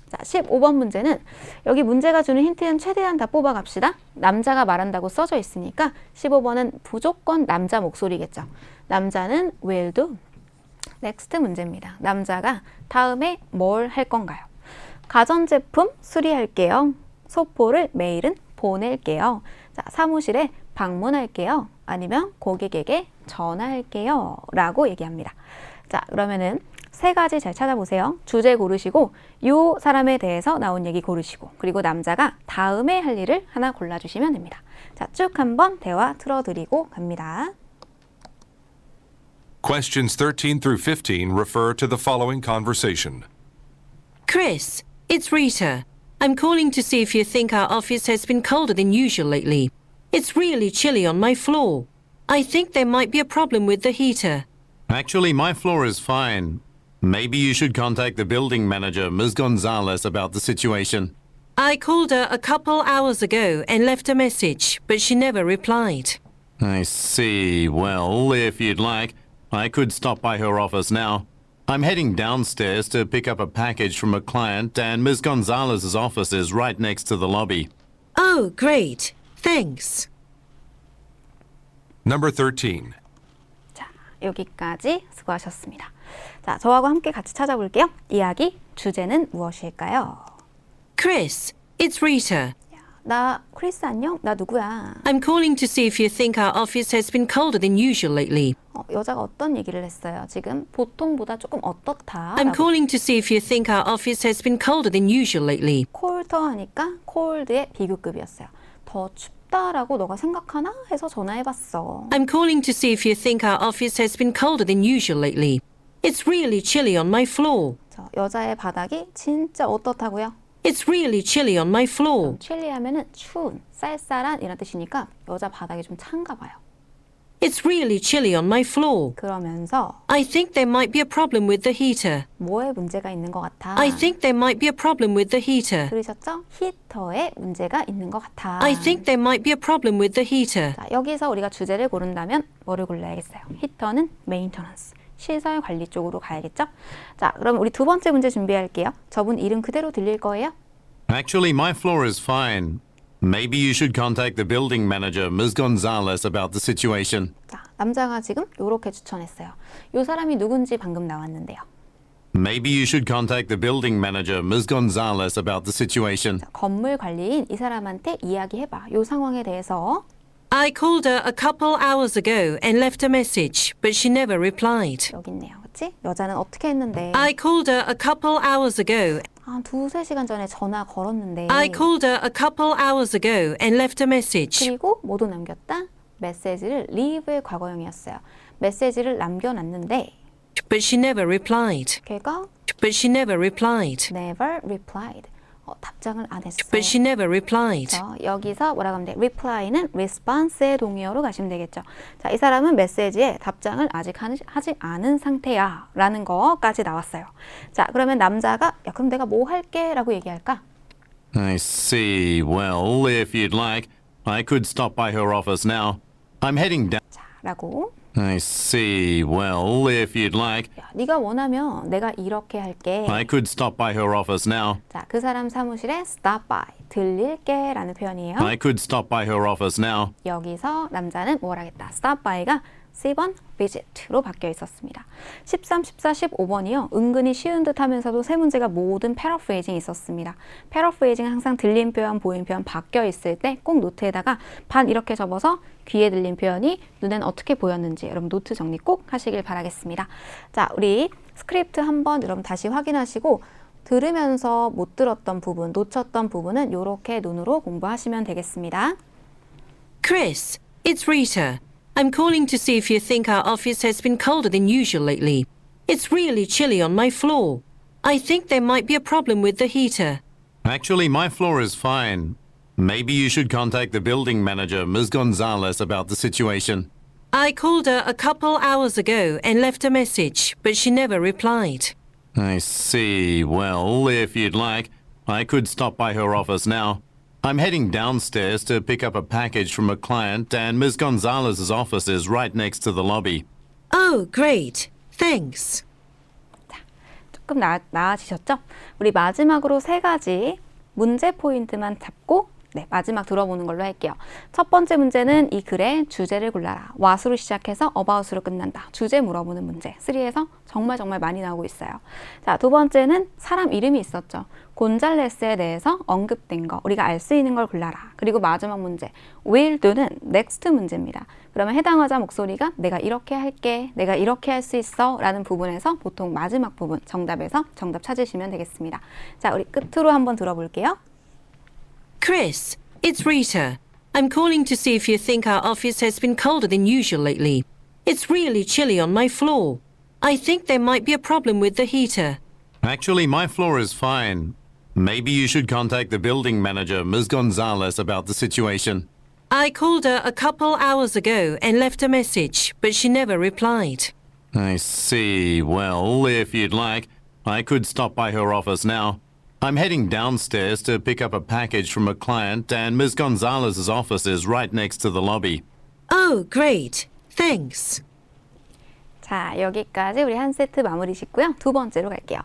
자, 15번 문제는 여기 문제가 주는 힌트는 최대한 다 뽑아갑시다. 남자가 말한다고 써져 있으니까 15번은 무조건 남자 목소리겠죠. 남자는 will do. 넥스트 문제입니다. 남자가 다음에 뭘 할 건가요? 가전제품 수리할게요. 소포를 메일은 보낼게요. 자, 사무실에 방문할게요. 아니면 고객에게 전화할게요. 라고 얘기합니다. 자, 그러면은 세 가지 잘 찾아보세요. 주제 고르시고 요 사람에 대해서 나온 얘기 고르시고 그리고 남자가 다음에 할 일을 하나 골라주시면 됩니다. 자, 쭉 한번 대화 틀어드리고 갑니다. Questions 13 through 15 refer to the following conversation. Chris, it's Rita. I'm calling to see if you think our office has been colder than usual lately. It's really chilly on my floor. I think there might be a problem with the heater. Actually, my floor is fine. Maybe you should contact the building manager, Ms. Gonzalez, about the situation. I called her a couple hours ago and left a message, but she never replied. I see. Well, if you'd like, I could stop by her office now. I'm heading downstairs to pick up a package from a client, and Ms. Gonzalez's office is right next to the lobby. Oh, great. Thanks. Number 13. 자, 여기까지 수고하셨습니다. 자, 저하고 함께 같이 찾아볼게요. 이야기 주제는 무엇일까요? Chris, it's Rita. 나 크리스 안녕? 나 누구야? I'm calling to see if you think our office has been colder than usual lately. 여자가 어떤 얘기를 했어요? 지금 보통보다 조금 어떻다. I'm calling to see if you think our office has been colder than usual lately. 콜더 하니까 콜드의 비교급이었어요. 더 춥다라고 너가 생각하나? 해서 전화해봤어. I'm calling to see if you think our office has been colder than usual lately. It's really chilly on my floor. 여자의 바닥이 진짜 어떻다고요? It's really chilly on my floor. 칠리하면은 추운, 쌀쌀한 이런 뜻이니까 여자 바닥이 좀 찬가 봐요. It's really chilly on my floor. 그러면서 I think there might be a problem with the heater. 뭐에 문제가 있는 것 같아? I think there might be a problem with the heater. 들으셨죠? 히터에 문제가 있는 것 같아. I think there might be a problem with the heater. 자, 여기서 우리가 주제를 고른다면 뭐를 골라야겠어요? 히터는 메인터넌스, 시설 관리 쪽으로 가야겠죠? 자, 그럼 우리 두 번째 문제 준비할게요. 저분 이름 그대로 들릴 거예요? Actually, my floor is fine. Maybe you should contact the building manager, Ms. Gonzalez, about the situation. 자, 남자가 지금 요렇게 추천했어요. 요 사람이 누군지 방금 나왔는데요. Maybe you should contact the building manager, Ms. Gonzalez, about the situation. 자, 건물 관리인 이 사람한테 이야기해봐. 요 상황에 대해서. I called her a couple hours ago and left a message, but she never replied. 여기 있네요. 그치? 여자는 어떻게 했는데 I called her a couple hours ago. 한 2-3시간 전에 전화 걸었는데 I called her a couple hours ago and left a message. 그리고 모두 남겼다. 메시지를 leave의 과거형이었어요. 메시지를 남겨놨는데 But she never replied. 걔가 But she never replied. never replied. 답장을 안 했어. But she never replied. 그래서 여기서 뭐라고 하면 돼? reply는 response의 동의어로 가시면 되겠죠. 자, 이 사람은 메시지에 답장을 아직 하지 않은 상태야 라는 거까지 나왔어요. 자, 그러면 남자가 야, 그럼 내가 뭐 할게? 라고 얘기할까? I see. Well, if you'd like, I could stop by her office now. I'm heading down. 자, 라고 I see. Well, if you'd like, 야, 네가 원하면 내가 이렇게 할게. I could stop by her office now. 자, 그 사람 사무실에 stop by, 들릴게 라는 표현이에요. I could stop by her office now. 여기서 남자는 뭘 하겠다. stop by가 10번 visit로 바뀌어 있었습니다. 13, 14, 15번이요. 은근히 쉬운 듯 하면서도 세 문제가 모든 패러프레이징이 있었습니다. 패러프레이징은 항상 들린 표현, 보인 표현 바뀌어 있을 때 꼭 노트에다가 반 이렇게 접어서 귀에 들린 표현이 눈엔 어떻게 보였는지 여러분 노트 정리 꼭 하시길 바라겠습니다. 자, 우리 스크립트 한번 여러분 다시 확인하시고 들으면서 못 들었던 부분, 놓쳤던 부분은 이렇게 눈으로 공부하시면 되겠습니다. Chris, it's Rita. I'm calling to see if you think our office has been colder than usual lately. It's really chilly on my floor. I think there might be a problem with the heater. Actually, my floor is fine. Maybe you should contact the building manager, Ms. Gonzalez, about the situation. I called her a couple hours ago and left a message, but she never replied. I see. Well, if you'd like, I could stop by her office now. I'm heading downstairs to pick up a package from a client, and Ms. Gonzalez's office is right next to the lobby. Oh, great. Thanks. 조금 나아지셨죠? 우리 마지막으로 세 가지 문제 포인트만 잡고 마지막 들어보는 걸로 할게요. 첫 번째 문제는 이 글의 주제를 골라라. what으로 시작해서 about으로 끝난다. 주제 물어보는 문제. 3에서 정말 많이 나오고 있어요. 자, 두 번째는 사람 이름이 있었죠. 곤잘레스에 대해서 언급된 거. 우리가 알 수 있는 걸 골라라. 그리고 마지막 문제. will do는 next 문제입니다. 그러면 해당하자 목소리가 내가 이렇게 할게. 내가 이렇게 할 수 있어. 라는 부분에서 보통 마지막 부분 정답에서 정답 찾으시면 되겠습니다. 자, 우리 끝으로 한번 들어볼게요. Chris, it's Rita. I'm calling to see if you think our office has been colder than usual lately. It's really chilly on my floor. I think there might be a problem with the heater. Actually, my floor is fine. Maybe you should contact the building manager, Ms. Gonzalez, about the situation. I called her a couple hours ago and left a message, but she never replied. I see. Well, if you'd like, I could stop by her office now. I'm heading downstairs to pick up a package from a client, and Ms. Gonzalez's office is right next to the lobby. Oh, great. Thanks. 자, 여기까지 우리 한 세트 마무리 짓고요. 두 번째로 갈게요.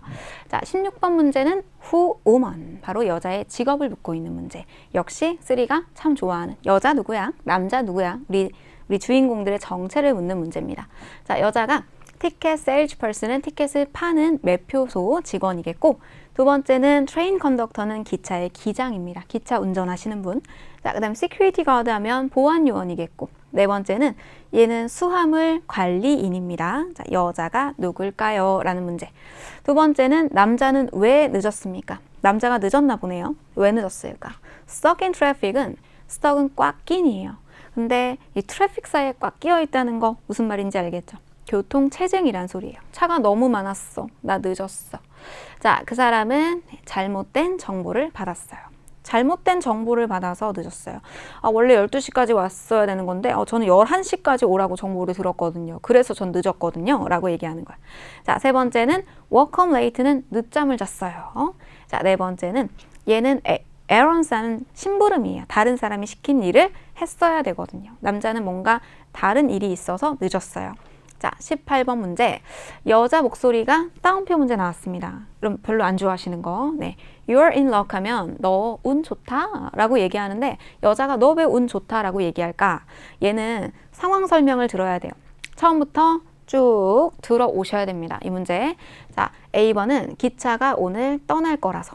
자, 16번 문제는 who woman, 바로 여자의 직업을 묻고 있는 문제. 역시 3가 참 좋아하는 여자 누구야? 남자 누구야? 우리 주인공들의 정체를 묻는 문제입니다. 자, 여자가 티켓 세일즈 퍼슨은 티켓을 파는 매표소 직원이겠고, 두 번째는 트레인 컨덕터는 기차의 기장입니다. 기차 운전하시는 분. 자, 그다음 시큐리티 가드 하면 보안 요원이겠고, 네 번째는 얘는 수화물 관리인입니다. 자, 여자가 누굴까요? 라는 문제. 두 번째는 남자는 왜 늦었습니까? 남자가 늦었나 보네요. 왜 늦었을까? stuck in traffic은 stuck은 꽉 낀이에요. 근데 이 트래픽 사이에 꽉 끼어 있다는 거 무슨 말인지 알겠죠? 교통체증이란 소리예요. 차가 너무 많았어. 나 늦었어. 자, 그 사람은 잘못된 정보를 받았어요. 잘못된 정보를 받아서 늦었어요. 아, 원래 12시까지 왔어야 되는 건데 저는 11시까지 오라고 정보를 들었거든요. 그래서 전 늦었거든요. 라고 얘기하는 거야. 자, 세 번째는 work home late는 늦잠을 잤어요. 자, 네 번째는 얘는 errands는 심부름이에요. 다른 사람이 시킨 일을 했어야 되거든요. 남자는 뭔가 다른 일이 있어서 늦었어요. 자, 18번 문제. 여자 목소리가 따옴표 문제 나왔습니다. 그럼 별로 안 좋아하시는 거. 네. You're in luck 하면 너 운 좋다 라고 얘기하는데, 여자가 너 왜 운 좋다 라고 얘기할까? 얘는 상황 설명을 들어야 돼요. 처음부터 쭉 들어오셔야 됩니다. 이 문제. 자, A번은 기차가 오늘 떠날 거라서.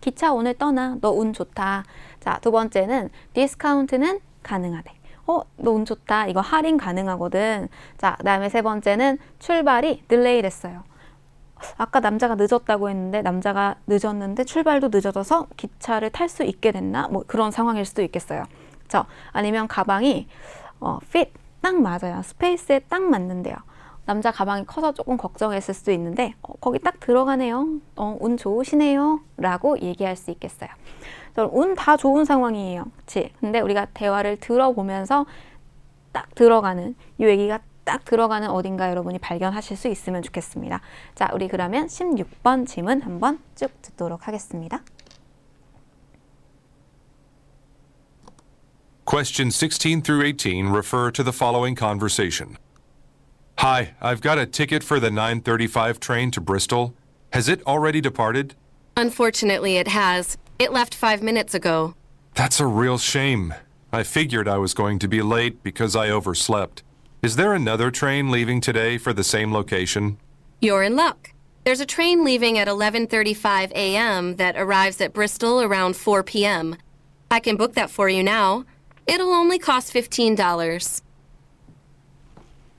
기차 오늘 떠나. 너 운 좋다. 자, 두 번째는 디스카운트는 가능하대. 너 운 좋다. 이거 할인 가능하거든. 자, 그 다음에 세 번째는 출발이 딜레이 됐어요. 아까 남자가 늦었다고 했는데 남자가 늦었는데 출발도 늦어져서 기차를 탈 수 있게 됐나? 뭐 그런 상황일 수도 있겠어요. 그렇죠? 아니면 가방이 fit 딱 맞아요. 스페이스에 딱 맞는데요. 남자 가방이 커서 조금 걱정했을 수도 있는데 거기 딱 들어가네요. 운 좋으시네요. 라고 얘기할 수 있겠어요. 운 다 좋은 상황이에요. 그치? 근데 우리가 대화를 들어보면서 딱 들어가는, 이 얘기가 딱 들어가는 어딘가 여러분이 발견하실 수 있으면 좋겠습니다. 자, 우리 그러면 16번 질문 한번 쭉 듣도록 하겠습니다. Questions 16 through 18 refer to the following conversation. Hi, I've got a ticket for the 9:35 train to Bristol. Has it already departed? Unfortunately, it has. It left 5 minutes ago. That's a real shame. I figured I was going to be late because I overslept. Is there another train leaving today for the same location? You're in luck. There's a train leaving at 11:35 a.m. that arrives at Bristol around 4 p.m. I can book that for you now. It'll only cost $15.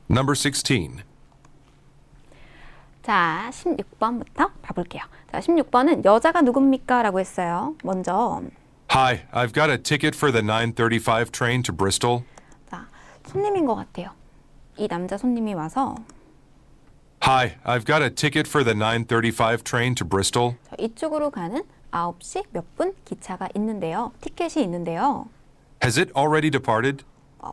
Number 16. 자, 16번부터 봐볼게요. 자, 16번은 여자가 누굽니까? 라고 했어요. 먼저 Hi, I've got a ticket for the 9:35 train to Bristol. 자, 손님인 것 같아요. 이 남자 손님이 와서 Hi, I've got a ticket for the 9:35 train to Bristol. 이쪽으로 가는 9시 몇 분 기차가 있는데요. 티켓이 있는데요. Has it already departed?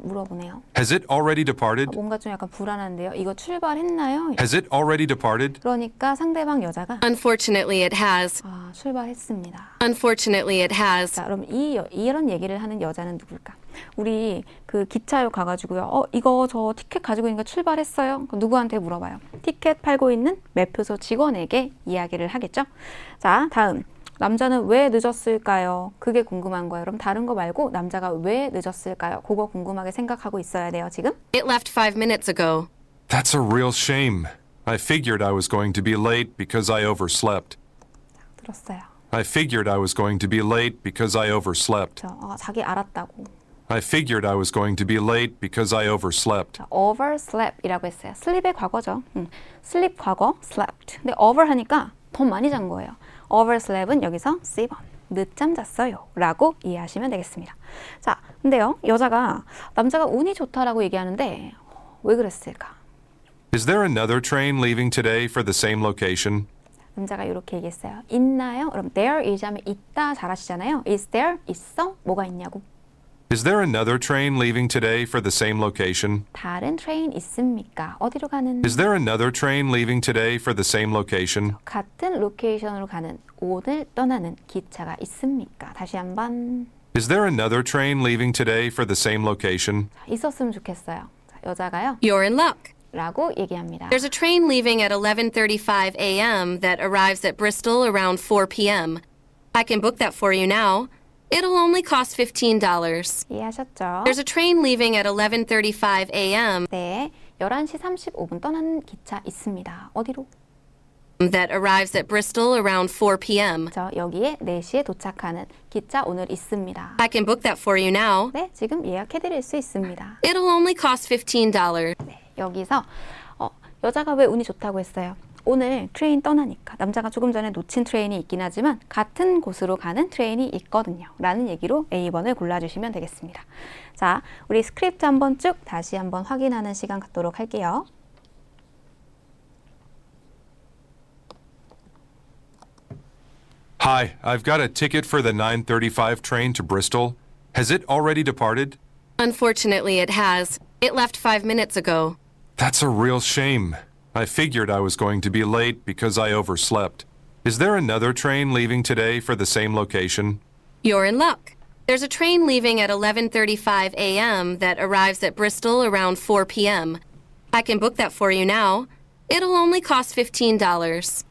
물어보네요. Has it already departed? 뭔가 좀 약간 불안한데요. 이거 출발했나요? Has it already departed? 그러니까 상대방 여자가 Unfortunately, it has. 출발했습니다. Unfortunately, it has. 자, 그럼 이런 얘기를 하는 여자는 누굴까? 우리 그 기차역 가가지고요. 이거 저 티켓 가지고 있는 거 출발했어요? 그럼 누구한테 물어봐요? 티켓 팔고 있는 매표소 직원에게 이야기를 하겠죠? 자, 다음. 남자는 왜 늦었을까요? 그게 궁금한 거예요. 그럼 다른 거 말고 남자가 왜 늦었을까요? 그거 궁금하게 생각하고 있어야 돼요, 지금. It left 5 minutes ago. That's a real shame. I figured I was going to be late because I overslept. 들었어요. I figured I was going to be late because I overslept. 자기 알았다고. I figured I was going to be late because I overslept. overslep이라고 했어요. sleep의 과거죠. sleep 과거, slept. 근데 over 하니까 더 많이 잔 거예요. overslep은 여기서 C번, 늦잠 잤어요 라고 이해하시면 되겠습니다. 자, 근데요, 남자가 운이 좋다라고 얘기하는데 왜 그랬을까? Is there another train leaving today for the same location? 남자가 이렇게 얘기했어요. 있나요? 그럼 there is 하면 있다 잘하시잖아요. is there? 있어? 뭐가 있냐고. Is there another train leaving today for the same location? 다른 트레인 있습니까? 어디로 가는? Is there another train leaving today for the same location? 같은 로케이션으로 가는, 오늘 떠나는 기차가 있습니까? 다시 한번. Is there another train leaving today for the same location? 있었으면 좋겠어요. 자, 여자가요. You're in luck. 라고 얘기합니다. There's a train leaving at 11:35 a.m. that arrives at Bristol around 4 p.m. I can book that for you now. It'll only cost $15. 이해하셨죠? There's a train leaving at 11:35 a.m. 네, 11시 35분 떠나는 기차 있습니다. 어디로? that arrives at Bristol around 4 p.m. 저 여기에 4시에 도착하는 기차 오늘 있습니다. I can book that for you now. 네, 지금 예약해드릴 수 있습니다. It'll only cost $15. 네, 여기서 여자가 왜 운이 좋다고 했어요? 오늘 트레인 떠나니까 남자가 조금 전에 놓친 트레인이 있긴 하지만 같은 곳으로 가는 트레인이 있거든요. 라는 얘기로 A번을 골라주시면 되겠습니다. 자, 우리 스크립트 한번 쭉 다시 한번 확인하는 시간 갖도록 할게요. Hi, I've got a ticket for the 9:35 train to Bristol. Has it already departed? Unfortunately, it has. It left 5 minutes ago. That's a real shame. I figured I was going to be late because I overslept. Is there another train leaving today for the same location? You're in luck. There's a train leaving at 11:35 a.m. that arrives at Bristol around 4 p.m. I can book that for you now. It'll only cost $15.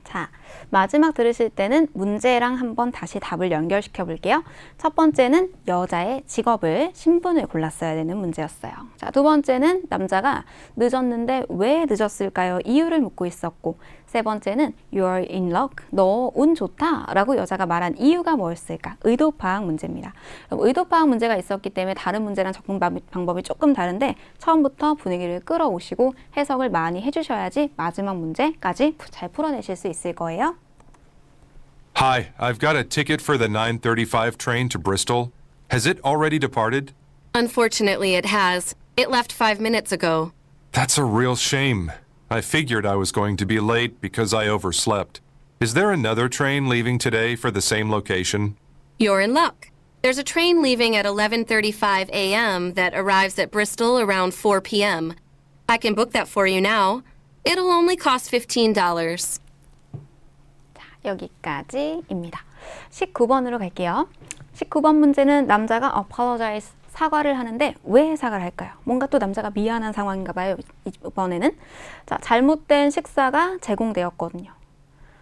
자, 마지막 들으실 때는 문제랑 한번 다시 답을 연결시켜 볼게요. 첫 번째는 여자의 직업을, 신분을 골랐어야 되는 문제였어요. 자, 두 번째는 남자가 늦었는데 왜 늦었을까요? 이유를 묻고 있었고, 세 번째는 You're in luck. 너 운 좋다. 라고 여자가 말한 이유가 뭐였을까? 의도 파악 문제입니다. 그럼 의도 파악 문제가 있었기 때문에 다른 문제랑 접근 방법이 조금 다른데 처음부터 분위기를 끌어오시고 해석을 많이 해주셔야지 마지막 문제까지 잘 풀어내실 수 있을 거예요. Hi, I've got a ticket for the 9:35 train to Bristol. Has it already departed? Unfortunately, it has. It left 5 minutes ago. That's a real shame. I figured I was going to be late because I overslept. Is there another train leaving today for the same location? You're in luck. There's a train leaving at 11:35 a.m. that arrives at Bristol around 4 p.m. I can book that for you now. It'll only cost $15. 자, 여기까지입니다. 19번으로 갈게요. 19번 문제는 남자가 apologize, 사과를 하는데 왜 사과를 할까요? 뭔가 또 남자가 미안한 상황인가 봐요. 이번에는. 자, 잘못된 식사가 제공되었거든요.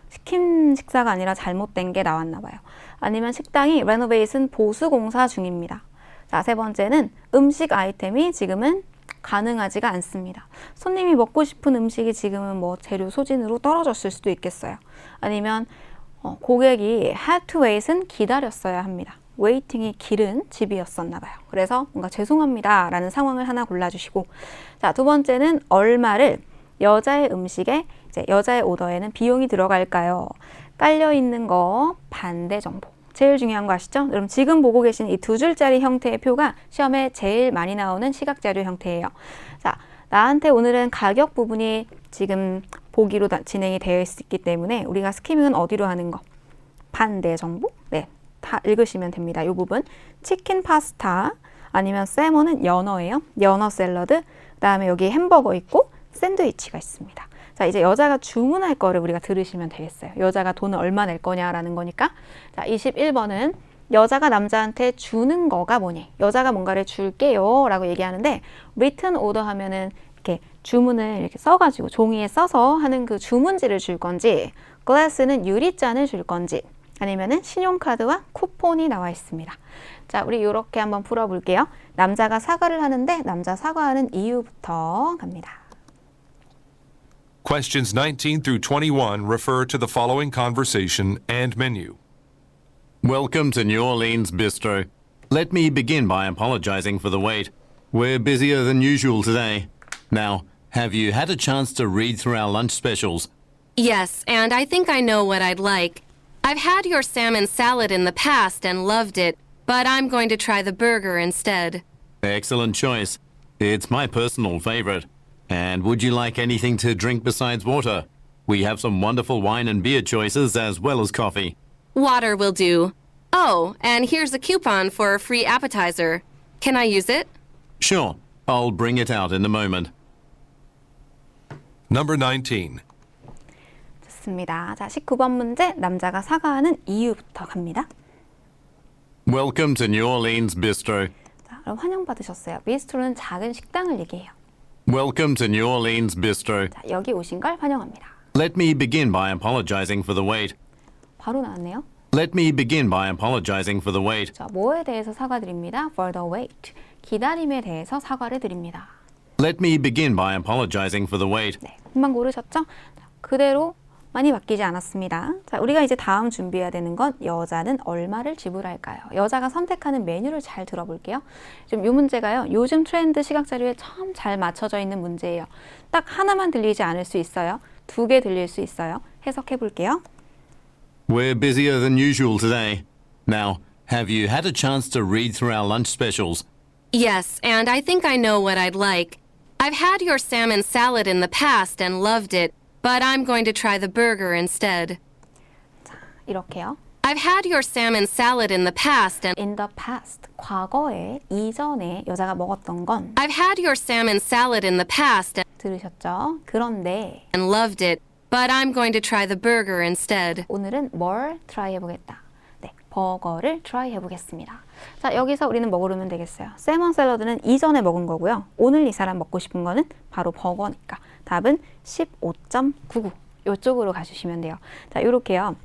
시킨 식사가 아니라 잘못된 게 나왔나 봐요. 아니면 식당이 레노베이션 보수 공사 중입니다. 자, 세 번째는 음식 아이템이 지금은 가능하지가 않습니다. 손님이 먹고 싶은 음식이 지금은 뭐 재료 소진으로 떨어졌을 수도 있겠어요. 아니면 고객이 had to wait은 기다렸어야 합니다. 웨이팅이 길은 집이었었나 봐요. 그래서 뭔가 죄송합니다 라는 상황을 하나 골라주시고, 자, 두 번째는 얼마를 여자의 음식에, 이제 여자의 오더에는 비용이 들어갈까요? 깔려 있는 거 반대 정보. 제일 중요한 거 아시죠? 그럼 지금 보고 계신 이 두 줄짜리 형태의 표가 시험에 제일 많이 나오는 시각자료 형태예요. 자, 나한테 오늘은 가격 부분이 지금 보기로 진행이 되어 있기 때문에 우리가 스키밍은 어디로 하는 거? 반대 정보? 네, 다 읽으시면 됩니다. 이 부분. 치킨 파스타 아니면 세모는 연어예요. 연어 샐러드. 그 다음에 여기 햄버거 있고 샌드위치가 있습니다. 자, 이제 여자가 주문할 거를 우리가 들으시면 되겠어요. 여자가 돈을 얼마 낼 거냐라는 거니까. 자, 21번은 여자가 남자한테 주는 거가 뭐니? 여자가 뭔가를 줄게요 라고 얘기하는데 written order 하면은 이렇게 주문을 이렇게 써가지고 종이에 써서 하는 그 주문지를 줄 건지, glass는 유리잔을 줄 건지, 아니면은 신용카드와 쿠폰이 나와 있습니다. 자, 우리 이렇게 한번 풀어볼게요. 남자가 사과를 하는데 남자 사과하는 이유부터 갑니다. Questions 19 through 21 refer to the following conversation and menu. Welcome to New Orleans Bistro. Let me begin by apologizing for the wait. We're busier than usual today. Now, have you had a chance to read through our lunch specials? Yes, and I think I know what I'd like. I've had your salmon salad in the past and loved it, but I'm going to try the burger instead. Excellent choice. It's my personal favorite. And would you like anything to drink besides water? We have some wonderful wine and beer choices as well as coffee. Water will do. Oh, and here's a coupon for a free appetizer. Can I use it? Sure, I'll bring it out in a moment. Number 19. 좋습니다. 자, 19번 문제, 남자가 사과하는 이유부터 갑니다. Welcome to New Orleans Bistro. 자, 그럼 환영받으셨어요. 비스트로는 작은 식당을 얘기해요. Welcome to New Orleans Bistro. 자, 여기 오신 걸 환영합니다. Let me begin by apologizing for the wait. 바로 나왔네요. Let me begin by apologizing for the wait. 자, 뭐에 대해서 사과드립니다. For the wait. 기다림에 대해서 사과를 드립니다. Let me begin by apologizing for the wait. 네, 금방 고르셨죠? 자, 그대로 많이 바뀌지 않았습니다. 자, 우리가 이제 다음 준비해야 되는 건 여자는 얼마를 지불할까요? 여자가 선택하는 메뉴를 잘 들어볼게요. 지금 이 문제가요. 요즘 트렌드 시각 자료에 참 잘 맞춰져 있는 문제예요. 딱 하나만 들리지 않을 수 있어요. 두 개 들릴 수 있어요. 해석해 볼게요. We're busier than usual today. Now, have you had a chance to read through our lunch specials? Yes, and I think I know what I'd like. I've had your salmon salad in the past and loved it, but I'm going to try the burger instead. 이렇게요. I've had your salmon salad in the past and In the past, 과거에, 이전에 여자가 먹었던 건 I've had your salmon salad in the past 들으셨죠? 그런데 and loved it, but I'm going to try the burger instead. 오늘은 뭘 트라이 해보겠다. 네, 버거를 트라이 해보겠습니다. 자, 여기서 우리는 뭐 고르면 되겠어요? 세먼 샐러드는 이전에 먹은 거고요. 오늘 이 사람 먹고 싶은 거는 바로 버거니까 답은 15.99 이쪽으로 가주시면 돼요. 자, 요렇게요.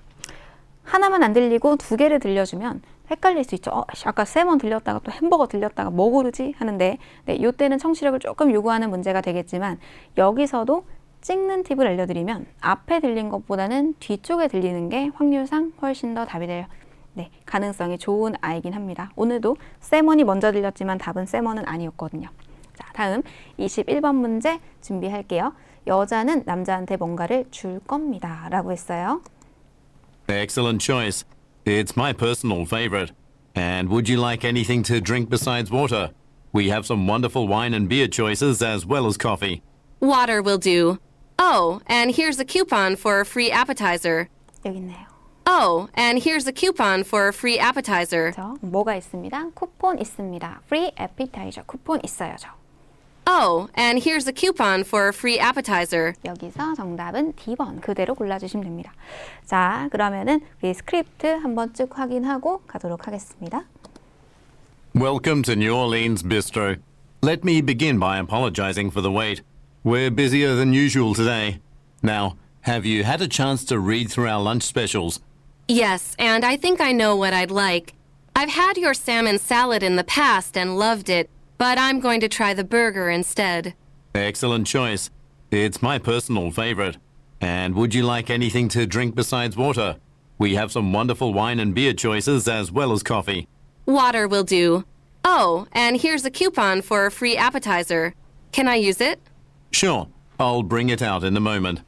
하나만 안 들리고 두 개를 들려주면 헷갈릴 수 있죠. 아까 세먼 들렸다가 또 햄버거 들렸다가 뭐 고르지? 하는데 네, 요때는 청취력을 조금 요구하는 문제가 되겠지만 여기서도 찍는 팁을 알려드리면 앞에 들린 것보다는 뒤쪽에 들리는 게 확률상 훨씬 더 답이 돼요. 네, 가능성이 좋은 아이긴 합니다. 오늘도 세먼이 먼저 들렸지만 답은 세먼은 아니었거든요. 자, 다음 21번 문제 준비할게요. 여자는 남자한테 뭔가를 줄 겁니다. 라고 했어요. Excellent choice. It's my personal favorite. And would you like anything to drink besides water? We have some wonderful wine and beer choices as well as coffee. Water will do. Oh, and here's a coupon for a free appetizer. 여기 있네요. Oh, and here's a coupon for a free appetizer. 저 뭐가 있습니다? 쿠폰 있습니다. Free appetizer 쿠폰 있어요. 저. Oh, and here's a coupon for a free appetizer. 여기서 정답은 D번 그대로 골라주시면 됩니다. 자, 그러면은 우리 스크립트 한번 쭉 확인하고 가도록 하겠습니다. Welcome to New Orleans Bistro. Let me begin by apologizing for the wait. We're busier than usual today. Now, have you had a chance to read through our lunch specials? Yes, and I think I know what I'd like. I've had your salmon salad in the past and loved it, but I'm going to try the burger instead. Excellent choice. It's my personal favorite. And would you like anything to drink besides water? We have some wonderful wine and beer choices as well as coffee. Water will do. Oh, and here's a coupon for a free appetizer. Can I use it? Sure, I'll bring it out in a moment.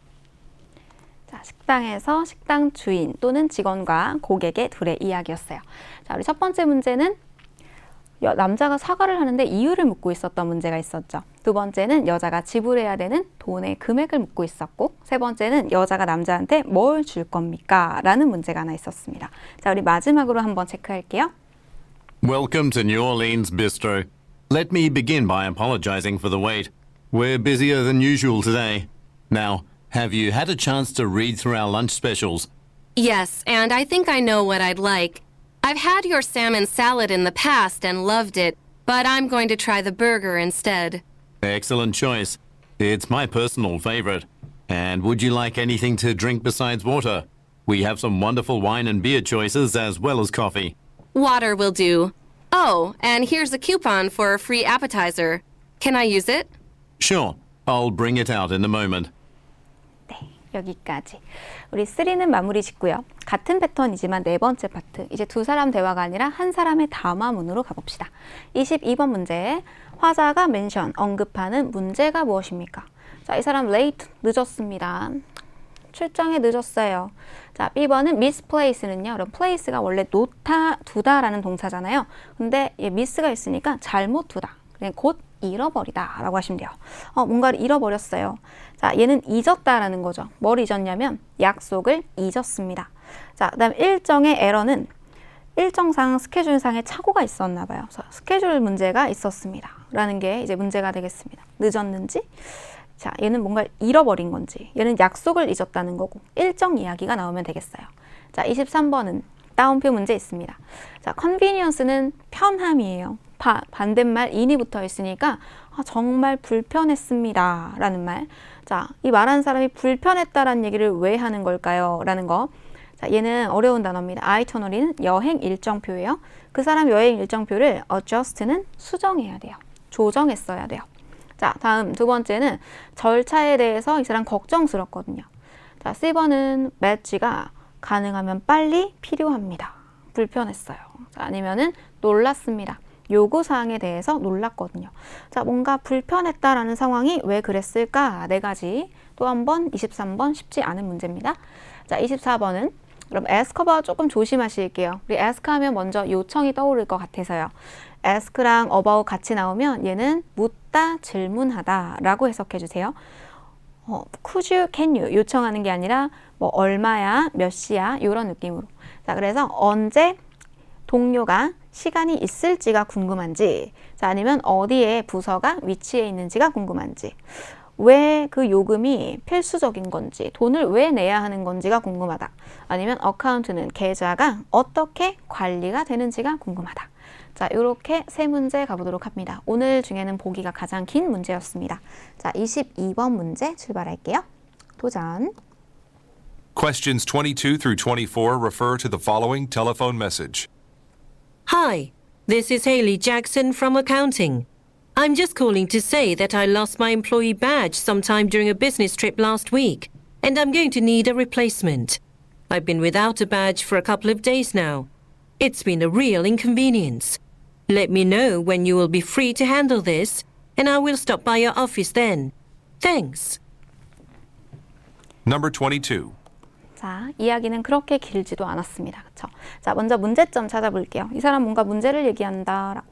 자, 식당에서 식당 주인 또는 직원과 고객의 둘의 이야기였어요. 자, 우리 첫 번째 문제는 남자가 사과를 하는데 이유를 묻고 있었던 문제가 있었죠. 두 번째는 여자가 지불해야 되는 돈의 금액을 묻고 있었고, 세 번째는 여자가 남자한테 뭘 줄 겁니까? 라는 문제가 하나 있었습니다. 자, 우리 마지막으로 한번 체크할게요. Welcome to New Orleans Bistro. Let me begin by apologizing for the wait. We're busier than usual today. Now, have you had a chance to read through our lunch specials? Yes, and I think I know what I'd like. I've had your salmon salad in the past and loved it, but I'm going to try the burger instead. Excellent choice. It's my personal favorite. And would you like anything to drink besides water? We have some wonderful wine and beer choices as well as coffee. Water will do. Oh, and here's a coupon for a free appetizer. Can I use it? Sure, I'll bring it out in a moment. 네, 여기까지. 우리 3는 마무리 짓고요. 같은 패턴이지만 네 번째 파트. 이제 두 사람 대화가 아니라 한 사람의 담화문으로 가봅시다. 22번 문제. 화자가 멘션, 언급하는 문제가 무엇입니까? 자, 이 사람 late, 늦었습니다. 출장에 늦었어요. 자, B번은 misplace는요. 그럼 place가 원래 놓다, 두다라는 동사잖아요. 근데 얘 miss가 있으니까 잘못 두다. 그냥 곧 잃어버리다 라고 하시면 돼요. 뭔가를 잃어버렸어요. 자, 얘는 잊었다라는 거죠. 뭘 잊었냐면 약속을 잊었습니다. 자, 그 다음 일정의 에러는 일정상 스케줄상의 착오가 있었나 봐요. 그래서 스케줄 문제가 있었습니다. 라는 게 이제 문제가 되겠습니다. 늦었는지, 자, 얘는 뭔가 잃어버린 건지, 얘는 약속을 잊었다는 거고, 일정 이야기가 나오면 되겠어요. 자, 23번은 따옴표 문제 있습니다. 자, convenience는 편함이에요. 반대말 in이 붙어 있으니까 정말 불편했습니다 라는 말. 자, 이 말하는 사람이 불편했다라는 얘기를 왜 하는 걸까요? 라는 거. 자, 얘는 어려운 단어입니다. 아이터너리는 여행 일정표예요. 그 사람 여행 일정표를 adjust는 수정해야 돼요. 조정했어야 돼요. 자, 다음 두 번째는 절차에 대해서 이 사람 걱정스럽거든요. 자, C번은 match가 가능하면 빨리 필요합니다. 불편했어요. 자, 아니면은 놀랐습니다. 요구사항에 대해서 놀랐거든요. 자, 뭔가 불편했다라는 상황이 왜 그랬을까? 네 가지. 또 한 번, 23번 쉽지 않은 문제입니다. 자, 24번은 그럼 ask가 조금 조심하실게요. 우리 ask 하면 먼저 요청이 떠오를 것 같아서요. ask랑 about 같이 나오면 얘는 묻다, 질문하다 라고 해석해 주세요. could you, can you 요청하는 게 아니라 뭐 얼마야, 몇 시야 이런 느낌으로. 자, 그래서 언제 동료가 시간이 있을지가 궁금한지, 자, 아니면 어디에 부서가 위치해 있는지가 궁금한지, 왜 그 요금이 필수적인 건지, 돈을 왜 내야 하는 건지가 궁금하다. 아니면 어카운트는 계좌가 어떻게 관리가 되는지가 궁금하다. 자, 이렇게 세 문제 가보도록 합니다. 오늘 중에는 보기가 가장 긴 문제였습니다. 자, 22번 문제 출발할게요. 도전. Questions 22 through 24 refer to the following telephone message. Hi, this is Haley Jackson from accounting. I'm just calling to say that I lost my employee badge sometime during a business trip last week, and I'm going to need a replacement. I've been without a badge for a couple of days now. It's been a real inconvenience. Let me know when you will be free to handle this, and I will stop by your office then. Thanks. Number 22. 자, 이야기는 그렇게 길지도 않았습니다. 그쵸? 자, 먼저 문제점 찾아볼게요. 이 사람 뭔가 문제를 얘기한다.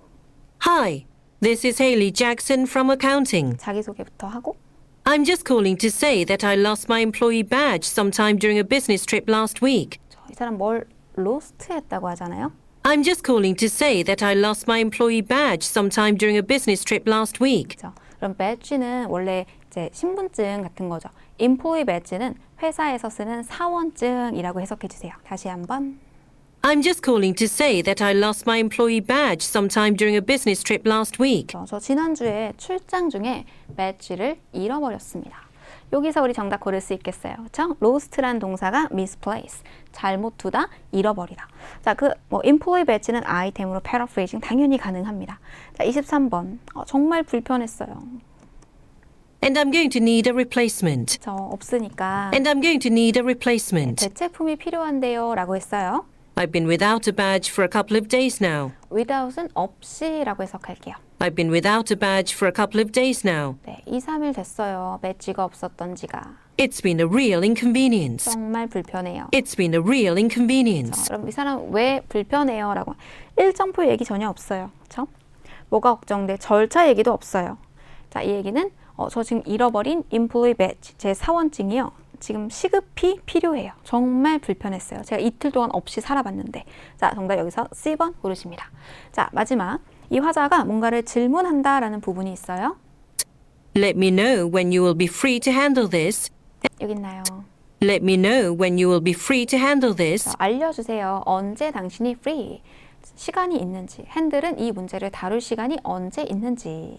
Hi, this is Haley Jackson from accounting. 자기소개부터 하고. I'm just calling to say that I lost my employee badge sometime during a business trip last week. 이 사람 뭘 lost 했다고 하잖아요. I'm just calling to say that I lost my employee badge sometime during a business trip last week. 그렇죠? 그럼 badge는 원래 이제 신분증 같은 거죠. employee badge는 회사에서 쓰는 사원증이라고 해석해 주세요. 다시 한번. I'm just calling to say that I lost my employee badge sometime during a business trip last week. 저 지난주에 출장 중에 badge를 잃어버렸습니다. 여기서 우리 정답 고를 수 있겠어요. 그렇죠? lost란 동사가 misplace, 잘못 두다, 잃어버리다. 자, employee badge는 아이템으로 paraphrasing 당연히 가능합니다. 자, 23번. 정말 불편했어요. And I'm going to need a replacement. 저 없으니까 And I'm going to need a replacement. 대체품이 필요한데요 라고 했어요. I've been without a badge for a couple of days now. without은 없이라고 해석할게요. I've been without a badge for a couple of days now. 네, 2, 3일 됐어요. 배지가 없었던 지가. It's been a real inconvenience. 정말 불편해요. It's been a real inconvenience. 그럼 이 사람 왜 불편해요? 라고 일정표 얘기 전혀 없어요. 그렇죠? 뭐가 걱정돼? 절차 얘기도 없어요. 자, 이 얘기는 저 지금 잃어버린 employee badge, 제 사원증이요. 지금 시급히 필요해요. 정말 불편했어요. 제가 이틀 동안 없이 살아봤는데. 자, 정답 여기서 C번 고르십니다. 자, 마지막. 이 화자가 뭔가를 질문한다라는 부분이 있어요. Let me know when you will be free to handle this. 여기 있나요? Let me know when you will be free to handle this. 알려주세요. 언제 당신이 free, 시간이 있는지. 핸들은 이 문제를 다룰 시간이 언제 있는지.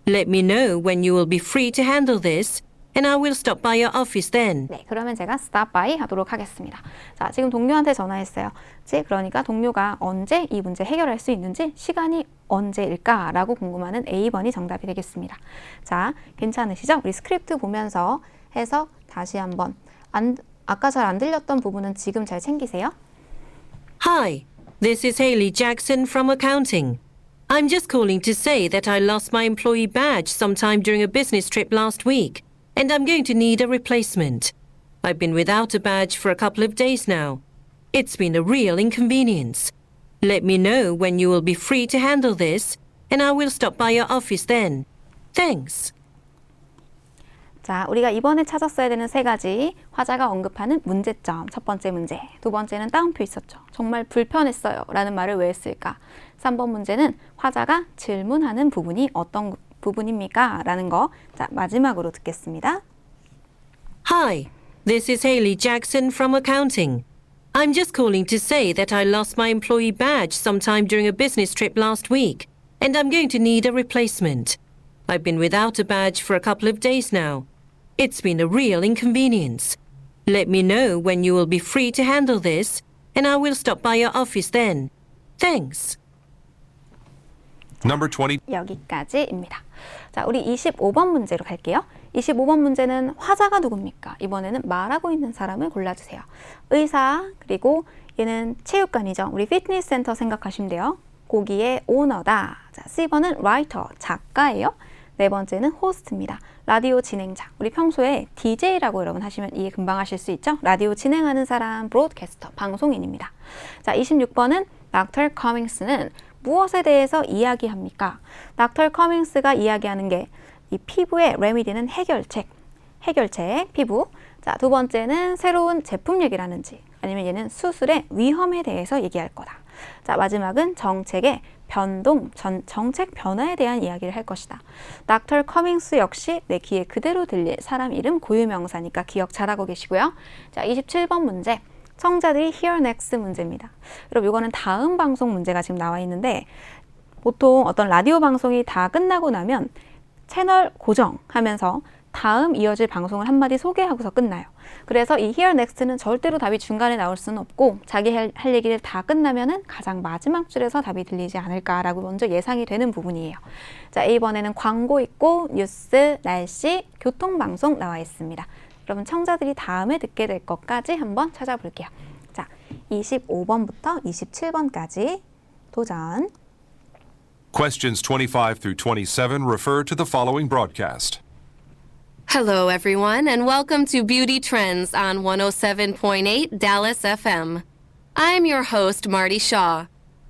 Let me know when you will be free to handle this, and I will stop by your office then. 네, 그러면 제가 stop by 하도록 하겠습니다. 자, 지금 동료한테 전화했어요. 그러니까 동료가 언제 이 문제 해결할 수 있는지, 시간이 언제일까라고 궁금하는 A번이 정답이 되겠습니다. 자, 괜찮으시죠? 우리 스크립트 보면서 해석 다시 한번. 아까 잘 안 들렸던 부분은 지금 잘 챙기세요. Hi, this is Haley Jackson from accounting. I'm just calling to say that I lost my employee badge sometime during a business trip last week, and I'm going to need a replacement. I've been without a badge for a couple of days now. It's been a real inconvenience. Let me know when you will be free to handle this, and I will stop by your office then. Thanks. 자, 우리가 이번에 찾았어야 되는 세 가지 화자가 언급하는 문제점. 첫 번째 문제. 두 번째는 따옴표 있었죠. 정말 불편했어요. 라는 말을 왜 했을까? 3번 문제는 화자가 질문하는 부분이 어떤 부분입니까? 라는 거. 자, 마지막으로 듣겠습니다. Hi, this is Haley Jackson from accounting. I'm just calling to say that I lost my employee badge sometime during a business trip last week, and I'm going to need a replacement. I've been without a badge for a couple of days now. It's been a real inconvenience. Let me know when you will be free to handle this, and I will stop by your office then. Thanks. Number 20. 여기까지입니다. 자, 우리 25번 문제로 갈게요. 25번 문제는 화자가 누굽니까? 이번에는 말하고 있는 사람을 골라주세요. 의사, 그리고 얘는 체육관이죠. 우리 피트니스 센터 생각하시면 돼요. 거기에 오너다. 자, C번은 라이터, 작가예요. 네 번째는 호스트입니다. 라디오 진행자. 우리 평소에 DJ라고 여러분 하시면 이해 금방 하실 수 있죠? 라디오 진행하는 사람, 브로드캐스터, 방송인입니다. 자, 26번은 Dr. Cummings는 무엇에 대해서 이야기합니까? Dr. Cummings가 이야기하는 게 이 피부의 레미디는 해결책, 피부. 자, 두 번째는 새로운 제품 얘기라는지 아니면 얘는 수술의 위험에 대해서 얘기할 거다. 자, 마지막은 정책의 변동, 정책 변화에 대한 이야기를 할 것이다. Dr. Cummings 역시 내 귀에 그대로 들릴 사람 이름 고유명사니까 기억 잘하고 계시고요. 자, 27번 문제. 청자들이 Here Next 문제입니다. 여러분 이거는 다음 방송 문제가 지금 나와 있는데 보통 어떤 라디오 방송이 다 끝나고 나면 채널 고정하면서 다음 이어질 방송을 한마디 소개하고서 끝나요. 그래서 이 Here Next는 절대로 답이 중간에 나올 수는 없고 자기 할 얘기를 다 끝나면은 가장 마지막 줄에서 답이 들리지 않을까라고 먼저 예상이 되는 부분이에요. 자, A번에는 광고 있고 뉴스, 날씨, 교통방송 나와 있습니다. 여러분 청자들이 다음에 듣게 될 것까지 한번 찾아볼게요. 자, 25번부터 27번까지 도전. Questions 25 through 27 refer to the following broadcast. Hello, everyone, and welcome to Beauty Trends on 107.8 Dallas FM. I'm your host, Marty Shaw.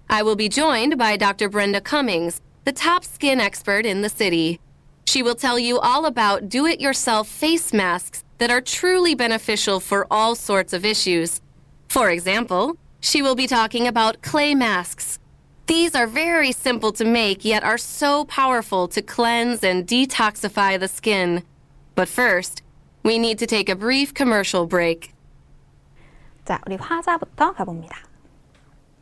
I will be joined by Dr. Brenda Cummings, the top skin expert in the city. She will tell you all about do-it-yourself face masks that are truly beneficial for all sorts of issues. For example, she will be talking about clay masks. These are very simple to make, yet are so powerful to cleanse and detoxify the skin. But first, we need to take a brief commercial break. 자, 우리 화자부터 가봅니다.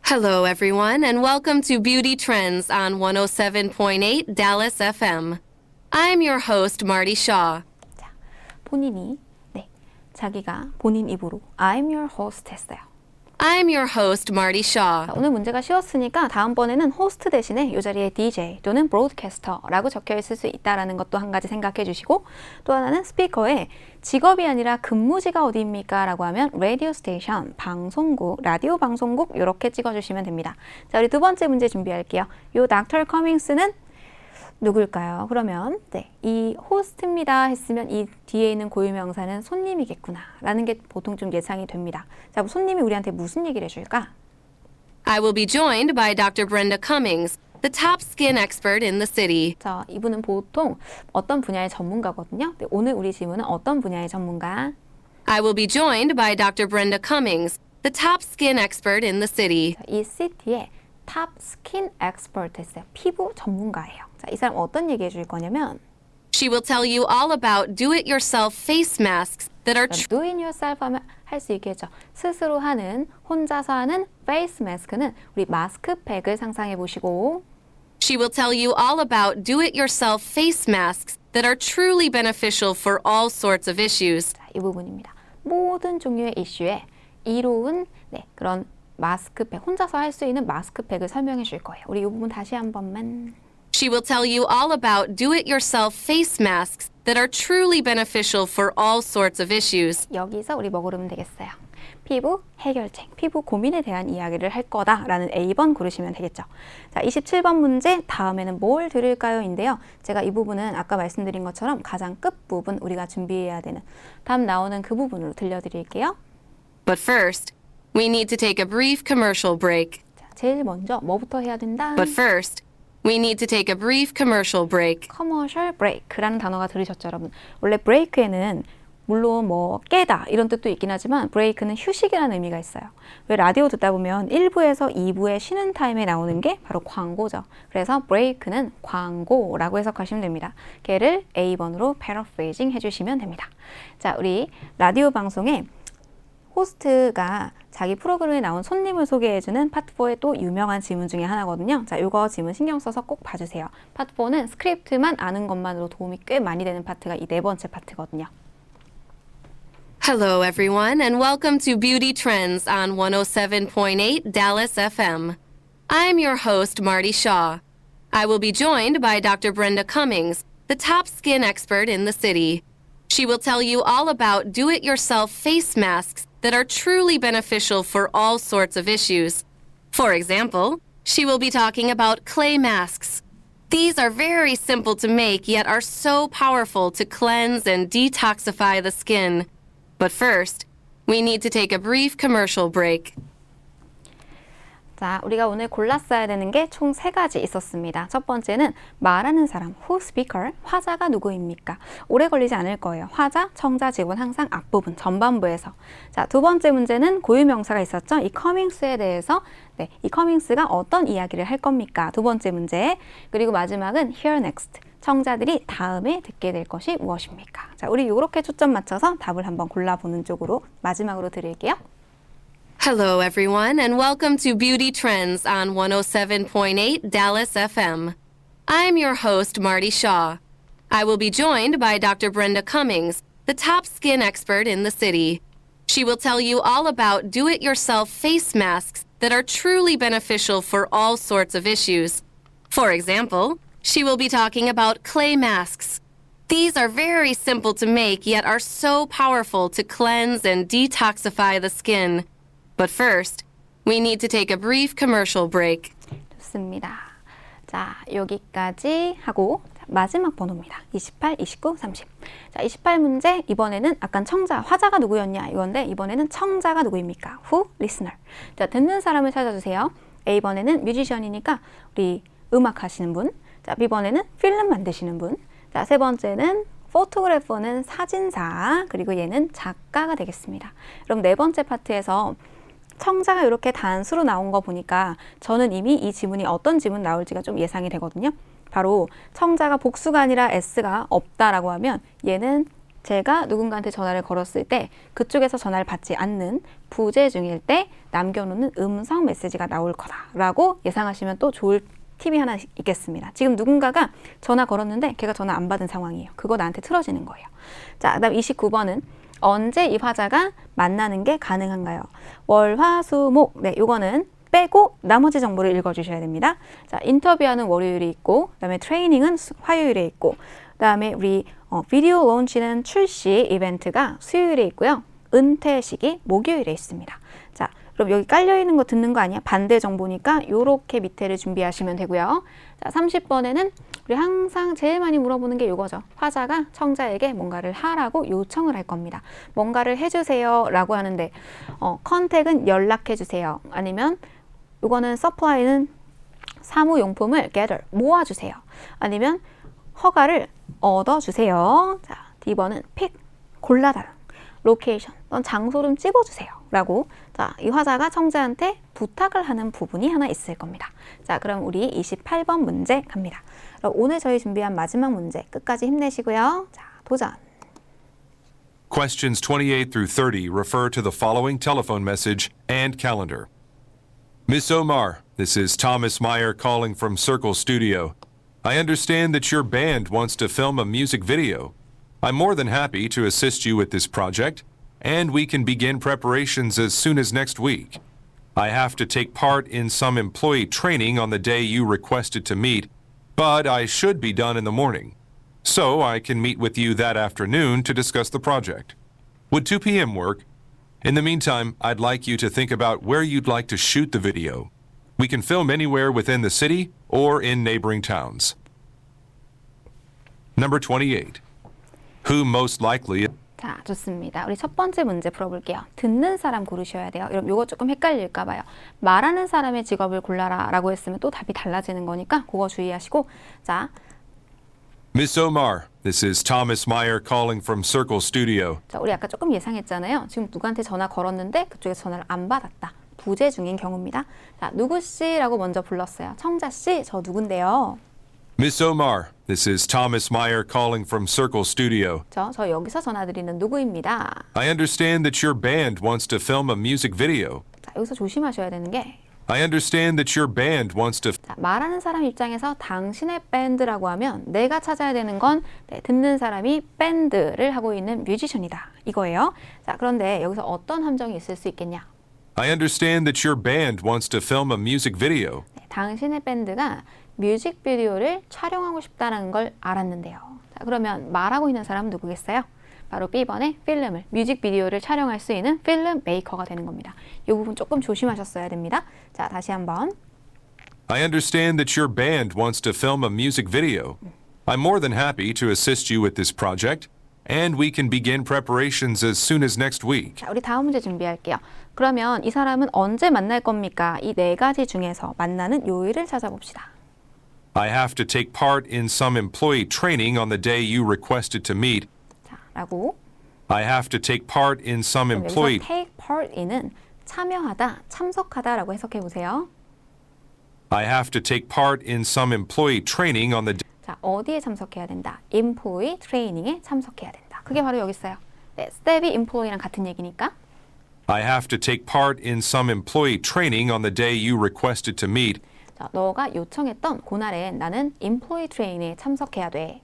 Hello, everyone, and welcome to Beauty Trends on 107.8 Dallas FM. I'm your host, Marty Shaw. 자, 본인이 자기가 본인 입으로 I'm your host 했어요. I'm your host, Marty Shaw. 자, 오늘 문제가 쉬웠으니까 다음번에는 호스트 대신에 이 자리에 DJ 또는 브로드캐스터라고 적혀 있을 수 있다는 것도 한 가지 생각해 주시고 또 하나는 스피커에 직업이 아니라 근무지가 어디입니까? 라고 하면 라디오 스테이션, 방송국, 라디오 방송국 이렇게 찍어주시면 됩니다. 자, 우리 두 번째 문제 준비할게요. 요 Dr. Cummings는 누굴까요? 그러면 이 호스트입니다 했으면 이 뒤에 있는 고유명사는 손님이겠구나 라는 게 보통 좀 예상이 됩니다. 자, 그럼 손님이 우리한테 무슨 얘기를 해줄까? I will be joined by Dr. Brenda Cummings, the top skin expert in the city. 자, 이분은 보통 어떤 분야의 전문가거든요. 오늘 우리 질문은 어떤 분야의 전문가? I will be joined by Dr. Brenda Cummings, the top skin expert in the city. 자, 이 시티의 탑 스킨 엑스퍼트 했어요. 피부 전문가예요. 자, 이 사람 어떤 얘기 해줄 거냐면 She will tell you all about do-it-yourself face masks that are do it yourself 하면 할 수 있게 했죠. 스스로 하는, 혼자서 하는 페이스 마스크는 우리 마스크팩을 상상해 보시고 She will tell you all about do-it-yourself face masks that are truly beneficial for all sorts of issues. 자, 이 부분입니다. 모든 종류의 이슈에 이로운 그런 마스크팩, 혼자서 할 수 있는 마스크팩을 설명해 줄 거예요. 우리 이 부분 다시 한 번만. She will tell you all about do-it-yourself face masks that are truly beneficial for all sorts of issues. 여기서 우리 뭐 고르면 되겠어요? 피부 해결책, 피부 고민에 대한 이야기를 할 거다라는 A번 고르시면 되겠죠. 자, 27번 문제 다음에는 뭘 들을까요? 인데요. 제가 이 부분은 아까 말씀드린 것처럼 가장 끝부분 우리가 준비해야 되는 다음 나오는 그 부분으로 들려드릴게요. But first, we need to take a brief commercial break. 자, 제일 먼저 뭐부터 해야 된다? But first, we need to take a brief commercial break. 커머셜 브레이크라는 단어가 들으셨죠, 여러분? 원래 브레이크에는 물론 뭐 깨다 이런 뜻도 있긴 하지만 브레이크는 휴식이라는 의미가 있어요. 왜 라디오 듣다 보면 1부에서 2부에 쉬는 타임에 나오는 게 바로 광고죠. 그래서 브레이크는 광고라고 해석하시면 됩니다. 걔를 A번으로 패러프레이징 해주시면 됩니다. 자, 우리 라디오 방송에 호스트가 자기 프로그램에 나온 손님을 소개해주는 파트 4의 또 유명한 지문 중에 하나거든요. 자, 이거 지문 신경 써서 꼭 봐주세요. 파트 4는 스크립트만 아는 것만으로 도움이 꽤 많이 되는 파트가 이 네 번째 파트거든요. Hello, everyone, and welcome to Beauty Trends on 107.8 Dallas FM. I'm your host, Marty Shaw. I will be joined by Dr. Brenda Cummings, the top skin expert in the city. She will tell you all about do-it-yourself face masks that are truly beneficial for all sorts of issues. For example, she will be talking about clay masks. These are very simple to make, yet are so powerful to cleanse and detoxify the skin. But first, we need to take a brief commercial break. 자, 우리가 오늘 골랐어야 되는 게 총 3가지 있었습니다. 첫 번째는 말하는 사람, who speaker, 화자가 누구입니까? 오래 걸리지 않을 거예요. 화자, 청자, 직원 항상 앞부분, 전반부에서. 자, 두 번째 문제는 고유명사가 있었죠. 이 커밍스에 대해서 이 커밍스가 어떤 이야기를 할 겁니까? 두 번째 문제. 그리고 마지막은 hear next. 청자들이 다음에 듣게 될 것이 무엇입니까? 자, 우리 이렇게 초점 맞춰서 답을 한번 골라보는 쪽으로 마지막으로 드릴게요. Hello, everyone, and welcome to Beauty Trends on 107.8 Dallas FM. I'm your host, Marty Shaw. I will be joined by Dr. Brenda Cummings, the top skin expert in the city. She will tell you all about do-it-yourself face masks that are truly beneficial for all sorts of issues. For example, she will be talking about clay masks. These are very simple to make, yet are so powerful to cleanse and detoxify the skin. But first, we need to take a brief commercial break. 좋습니다. 자, 여기까지 하고 마지막 번호입니다. 28, 29, 30. 자, 28문제 이번에는 아까 청자, 화자가 누구였냐 이건데 이번에는 청자가 누구입니까? Who? Listener. 자, 듣는 사람을 찾아주세요. A번에는 뮤지션이니까 우리 음악 하시는 분. 자, B번에는 필름 만드시는 분. 자, 세 번째는 포토그래퍼는 사진사, 그리고 얘는 작가가 되겠습니다. 그럼 네 번째 파트에서 청자가 이렇게 단수로 나온 거 보니까 저는 이미 이 지문이 어떤 지문 나올지가 좀 예상이 되거든요. 바로 청자가 복수가 아니라 S가 없다라고 하면 얘는 제가 누군가한테 전화를 걸었을 때 그쪽에서 전화를 받지 않는 부재 중일 때 남겨놓는 음성 메시지가 나올 거다라고 예상하시면 또 좋을 팁이 하나 있겠습니다. 지금 누군가가 전화 걸었는데 걔가 전화 안 받은 상황이에요. 그거 나한테 틀어지는 거예요. 자, 그다음 29번은 언제 이 화자가 만나는 게 가능한가요? 월, 화, 수, 목. 네, 요거는 빼고 나머지 정보를 읽어주셔야 됩니다. 자, 인터뷰하는 월요일이 있고, 그다음에 트레이닝은 화요일에 있고, 그다음에 우리 비디오 론치는 출시 이벤트가 수요일에 있고요. 은퇴 시기 목요일에 있습니다. 자, 그럼 여기 깔려있는 거 듣는 거 아니야? 반대 정보니까 요렇게 밑에를 준비하시면 되고요. 자, 30번에는 우리 항상 제일 많이 물어보는 게 이거죠. 화자가 청자에게 뭔가를 하라고 요청을 할 겁니다. 뭔가를 해주세요 라고 하는데 컨택은 연락해주세요. 아니면 이거는 서플라이는 사무용품을 gather, 모아주세요. 아니면 허가를 얻어주세요. 자, D번은 pick, 골라달라. 로케이션, 넌 장소 좀 찍어주세요 라고. 자, 이 화자가 청자한테 부탁을 하는 부분이 하나 있을 겁니다. 자, 그럼 우리 28번 문제 갑니다. 그럼 오늘 저희 준비한 마지막 문제 끝까지 힘내시고요. 자, 도전. Questions 28 through 30 refer to the following telephone message and calendar. Miss Omar, this is Thomas Meyer calling from Circle Studio. I understand that your band wants to film a music video. I'm more than happy to assist you with this project, and we can begin preparations as soon as next week. I have to take part in some employee training on the day you requested to meet, but I should be done in the morning. So I can meet with you that afternoon to discuss the project. Would 2 p.m. work? In the meantime, I'd like you to think about where you'd like to shoot the video. We can film anywhere within the city or in neighboring towns. Number 28. Who most likely... 자, 좋습니다. 우리 첫 번째 문제 풀어볼게요. 듣는 사람 고르셔야 돼요. 여러분, 이거 조금 헷갈릴까 봐요. 말하는 사람의 직업을 골라라 라고 했으면 또 답이 달라지는 거니까 그거 주의하시고. 자, Miss Omar, this is Thomas Meyer calling from Circle Studio. 자, 우리 아까 조금 예상했잖아요. 지금 누구한테 전화 걸었는데 그쪽에서 전화를 안 받았다. 부재 중인 경우입니다. 자, 누구씨라고 먼저 불렀어요. 청자씨, 저 누군데요? Miss Omar, this is Thomas Meyer calling from Circle Studio. 저 여기서 전화드리는 누구입니다. I understand that your band wants to film a music video. 자, 여기서 조심하셔야 되는 게 I understand that your band wants to. 자, 말하는 사람 입장에서 당신의 밴드라고 하면 내가 찾아야 되는 건 듣는 사람이 밴드를 하고 있는 뮤지션이다. 이거예요. 자, 그런데 여기서 어떤 함정이 있을 수 있겠냐? I understand that your band wants to film a music video. 당신의 밴드가 뮤직비디오를 촬영하고 싶다는 걸 알았는데요. 자, 그러면 말하고 있는 사람은 누구겠어요? 바로 B번의 필름을, 뮤직비디오를 촬영할 수 있는 필름 메이커가 되는 겁니다. 이 부분 조금 조심하셨어야 됩니다. 자, 다시 한번. I understand that your band wants to film a music video. I'm more than happy to assist you with this project, and we can begin preparations as soon as next week. 자, 우리 다음 문제 준비할게요. 그러면 이 사람은 언제 만날 겁니까? 이 네 가지 중에서 만나는 요일을 찾아봅시다. I have to take part in some employee training on the day you requested to meet. 자, 라고. I have to take part in some 그럼 employee. 여기서 take part in은 참여하다, 참석하다라고 해석해 보세요. I have to take part in some employee training on the. 자, 어디에 참석해야 된다? employee training에 참석해야 된다. 그게 바로 여기 있어요. 네, step이 employee랑 같은 얘기니까. I have to take part in some employee training on the day you requested to meet. 자, 너가 요청했던 그날엔 나는 employee training에 참석해야 돼.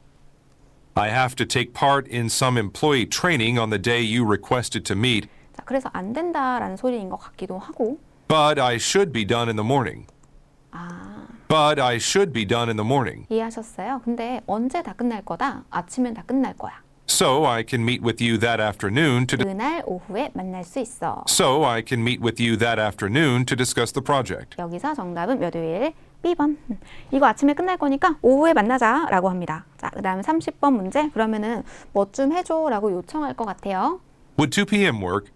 I have to take part in some employee training on the day you requested to meet. 자, 그래서 안 된다라는 소리인 것 같기도 하고. But I should be done in the morning. But I should be done in the morning. 이해하셨어요? 근데 언제 다 끝날 거다? 아침엔 다 끝날 거야. So I can meet with you that afternoon to. 그날 오후에 만날 수 있어. So I can meet with you that afternoon to discuss the project. 여기서 정답은 몇 요일? B번. 이거 아침에 끝날 거니까 오후에 만나자라고 합니다. 자, 그다음 30번 문제. 그러면은 뭐 좀 해줘라고 요청할 것 같아요. Would 2 p.m. work?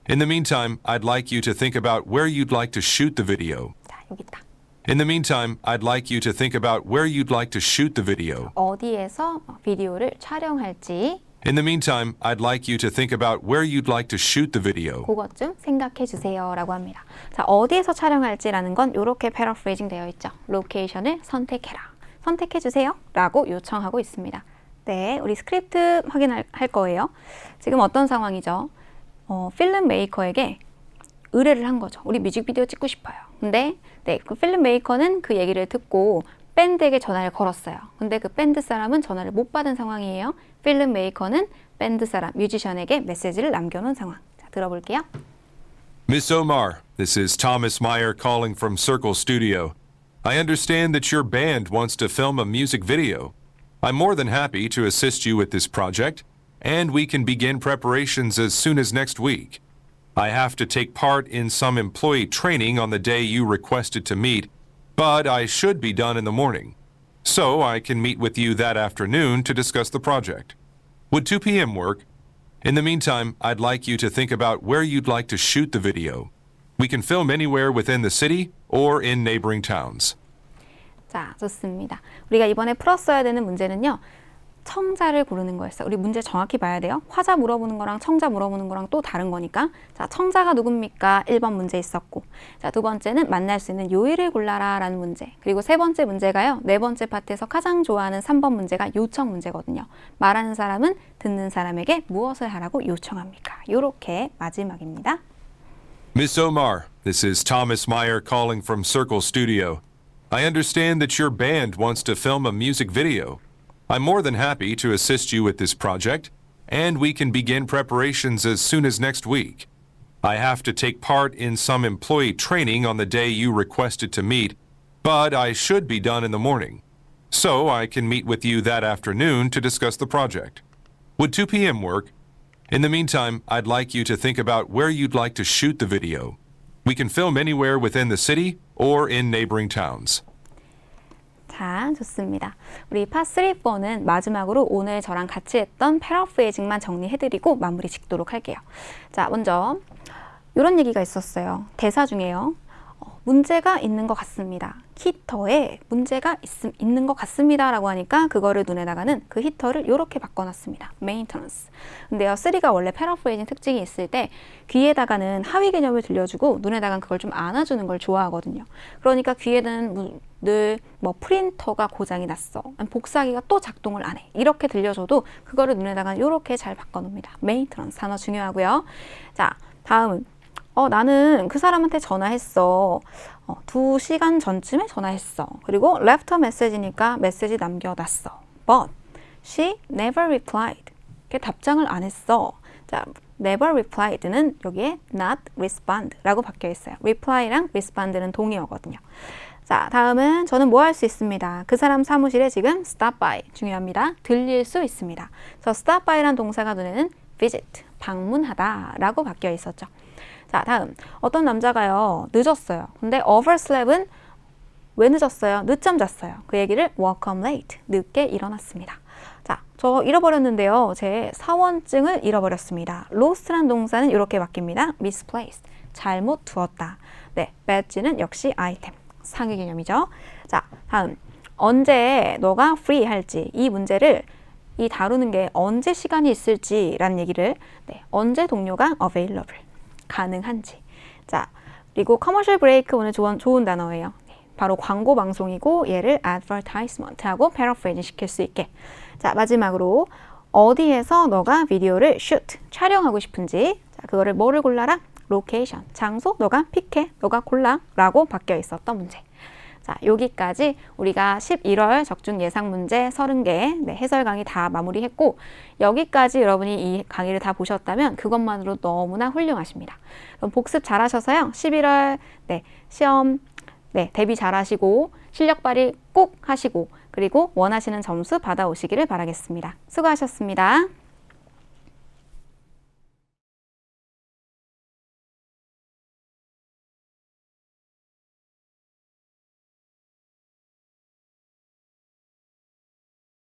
In the meantime, I'd like you to think about where you'd like to shoot the video. 자, 여기 있다. In the meantime, I'd like you to think about where you'd like to shoot the video. 어디에서 비디오를 촬영할지 In the meantime, I'd like you to think about where you'd like to shoot the video. 그것 좀 생각해 주세요라고 합니다. 자, 어디에서 촬영할지라는 건 이렇게 패러프레이징 되어 있죠. 로케이션을 선택해라. 선택해 주세요라고 요청하고 있습니다. 네, 우리 스크립트 확인할 거예요. 지금 어떤 상황이죠? 필름 메이커에게 의뢰를 한 거죠. 우리 뮤직비디오 찍고 싶어요. 근데 그 필름 메이커는 그 얘기를 듣고 밴드에게 전화를 걸었어요. 근데 그 밴드 사람은 전화를 못 받은 상황이에요. 필름 메이커는 밴드 사람, 뮤지션에게 메시지를 남겨놓은 상황. 자, 들어볼게요. Miss Omar, this is Thomas Meyer calling from Circle Studio. I understand that your band wants to film a music video. I'm more than happy to assist you with this project, and we can begin preparations as soon as next week. I have to take part in some employee training on the day you requested to meet, but I should be done in the morning. So I can meet with you that afternoon to discuss the project. Would 2 p.m. work? In the meantime, I'd like you to think about where you'd like to shoot the video. We can film anywhere within the city or in neighboring towns. 자, 좋습니다. 우리가 이번에 풀었어야 되는 문제는요. 청자를 고르는 거였어요. 우리 문제 정확히 봐야 돼요. 화자 물어보는 거랑 청자 물어보는 거랑 또 다른 거니까. 자, 청자가 누굽니까? 1번 문제 있었고. 자, 두 번째는 만날 수 있는 요일을 골라라 라는 문제. 그리고 세 번째 문제가요. 네 번째 파트에서 가장 좋아하는 3번 문제가 요청 문제거든요. 말하는 사람은 듣는 사람에게 무엇을 하라고 요청합니까? 요렇게 마지막입니다. Miss Omar, this is Thomas Meyer calling from Circle Studio. I understand that your band wants to film a music video. I'm more than happy to assist you with this project, and we can begin preparations as soon as next week. I have to take part in some employee training on the day you requested to meet, but I should be done in the morning. So I can meet with you that afternoon to discuss the project. Would 2 p.m. work? In the meantime, I'd like you to think about where you'd like to shoot the video. We can film anywhere within the city or in neighboring towns. 자, 좋습니다. 우리 파 3, 4는 마지막으로 오늘 저랑 같이 했던 패러프레이징만 정리해드리고 마무리 짓도록 할게요. 자, 먼저 이런 얘기가 있었어요. 대사 중에요. 문제가 있는 것 같습니다. 히터에 문제가 있는 것 같습니다 라고 하니까 그거를 눈에다가는 그 히터를 이렇게 바꿔놨습니다. maintenance. 근데요, 3가 원래 패러프레이징 특징이 있을 때 귀에다가는 하위 개념을 들려주고 눈에다가는 그걸 좀 안아주는 걸 좋아하거든요. 그러니까 귀에는 늘 뭐 프린터가 고장이 났어, 복사기가 또 작동을 안 해, 이렇게 들려줘도 그거를 눈에다가 이렇게 잘 바꿔놓습니다. maintenance 단어 중요하고요. 자, 다음은 나는 그 사람한테 전화했어. 2시간 전쯤에 전화했어. 그리고 left a message니까 메시지 남겨놨어. But she never replied. 이렇게 답장을 안 했어. 자, never replied는 여기에 not respond 라고 바뀌어 있어요. reply랑 respond는 동의어거든요. 자, 다음은 저는 뭐 할 수 있습니다. 그 사람 사무실에 지금 stop by. 중요합니다. 들릴 수 있습니다. 그래서 stop by란 동사가 눈에는 visit, 방문하다 라고 바뀌어 있었죠. 자, 다음. 어떤 남자가요, 늦었어요. 근데 overslep은 왜 늦었어요? 늦잠 잤어요. 그 얘기를 woke up late, 늦게 일어났습니다. 자, 저 잃어버렸는데요. 제 사원증을 잃어버렸습니다. lost란 동사는 이렇게 바뀝니다. misplaced, 잘못 두었다. 네, badge는 역시 아이템, 상위 개념이죠. 자, 다음. 언제 너가 free 할지, 이 문제를 이 다루는 게 언제 시간이 있을지라는 얘기를, 네, 언제 동료가 available, 가능한지. 자, 그리고 커머셜 브레이크 오늘 좋은 단어예요. 바로 광고 방송이고 얘를 advertisement하고 paraphrase 시킬 수 있게. 자, 마지막으로 어디에서 너가 비디오를 shoot, 촬영하고 싶은지. 자, 그거를 뭐를 골라라? location, 장소, 너가 픽해, 너가 골라 라고 바뀌어 있었던 문제. 자, 여기까지 우리가 11월 적중 예상 문제 30개 해설 강의 다 마무리했고, 여기까지 여러분이 이 강의를 다 보셨다면 그것만으로 너무나 훌륭하십니다. 그럼 복습 잘하셔서요, 11월 시험 대비 잘하시고 실력 발휘 꼭 하시고, 그리고 원하시는 점수 받아오시기를 바라겠습니다. 수고하셨습니다.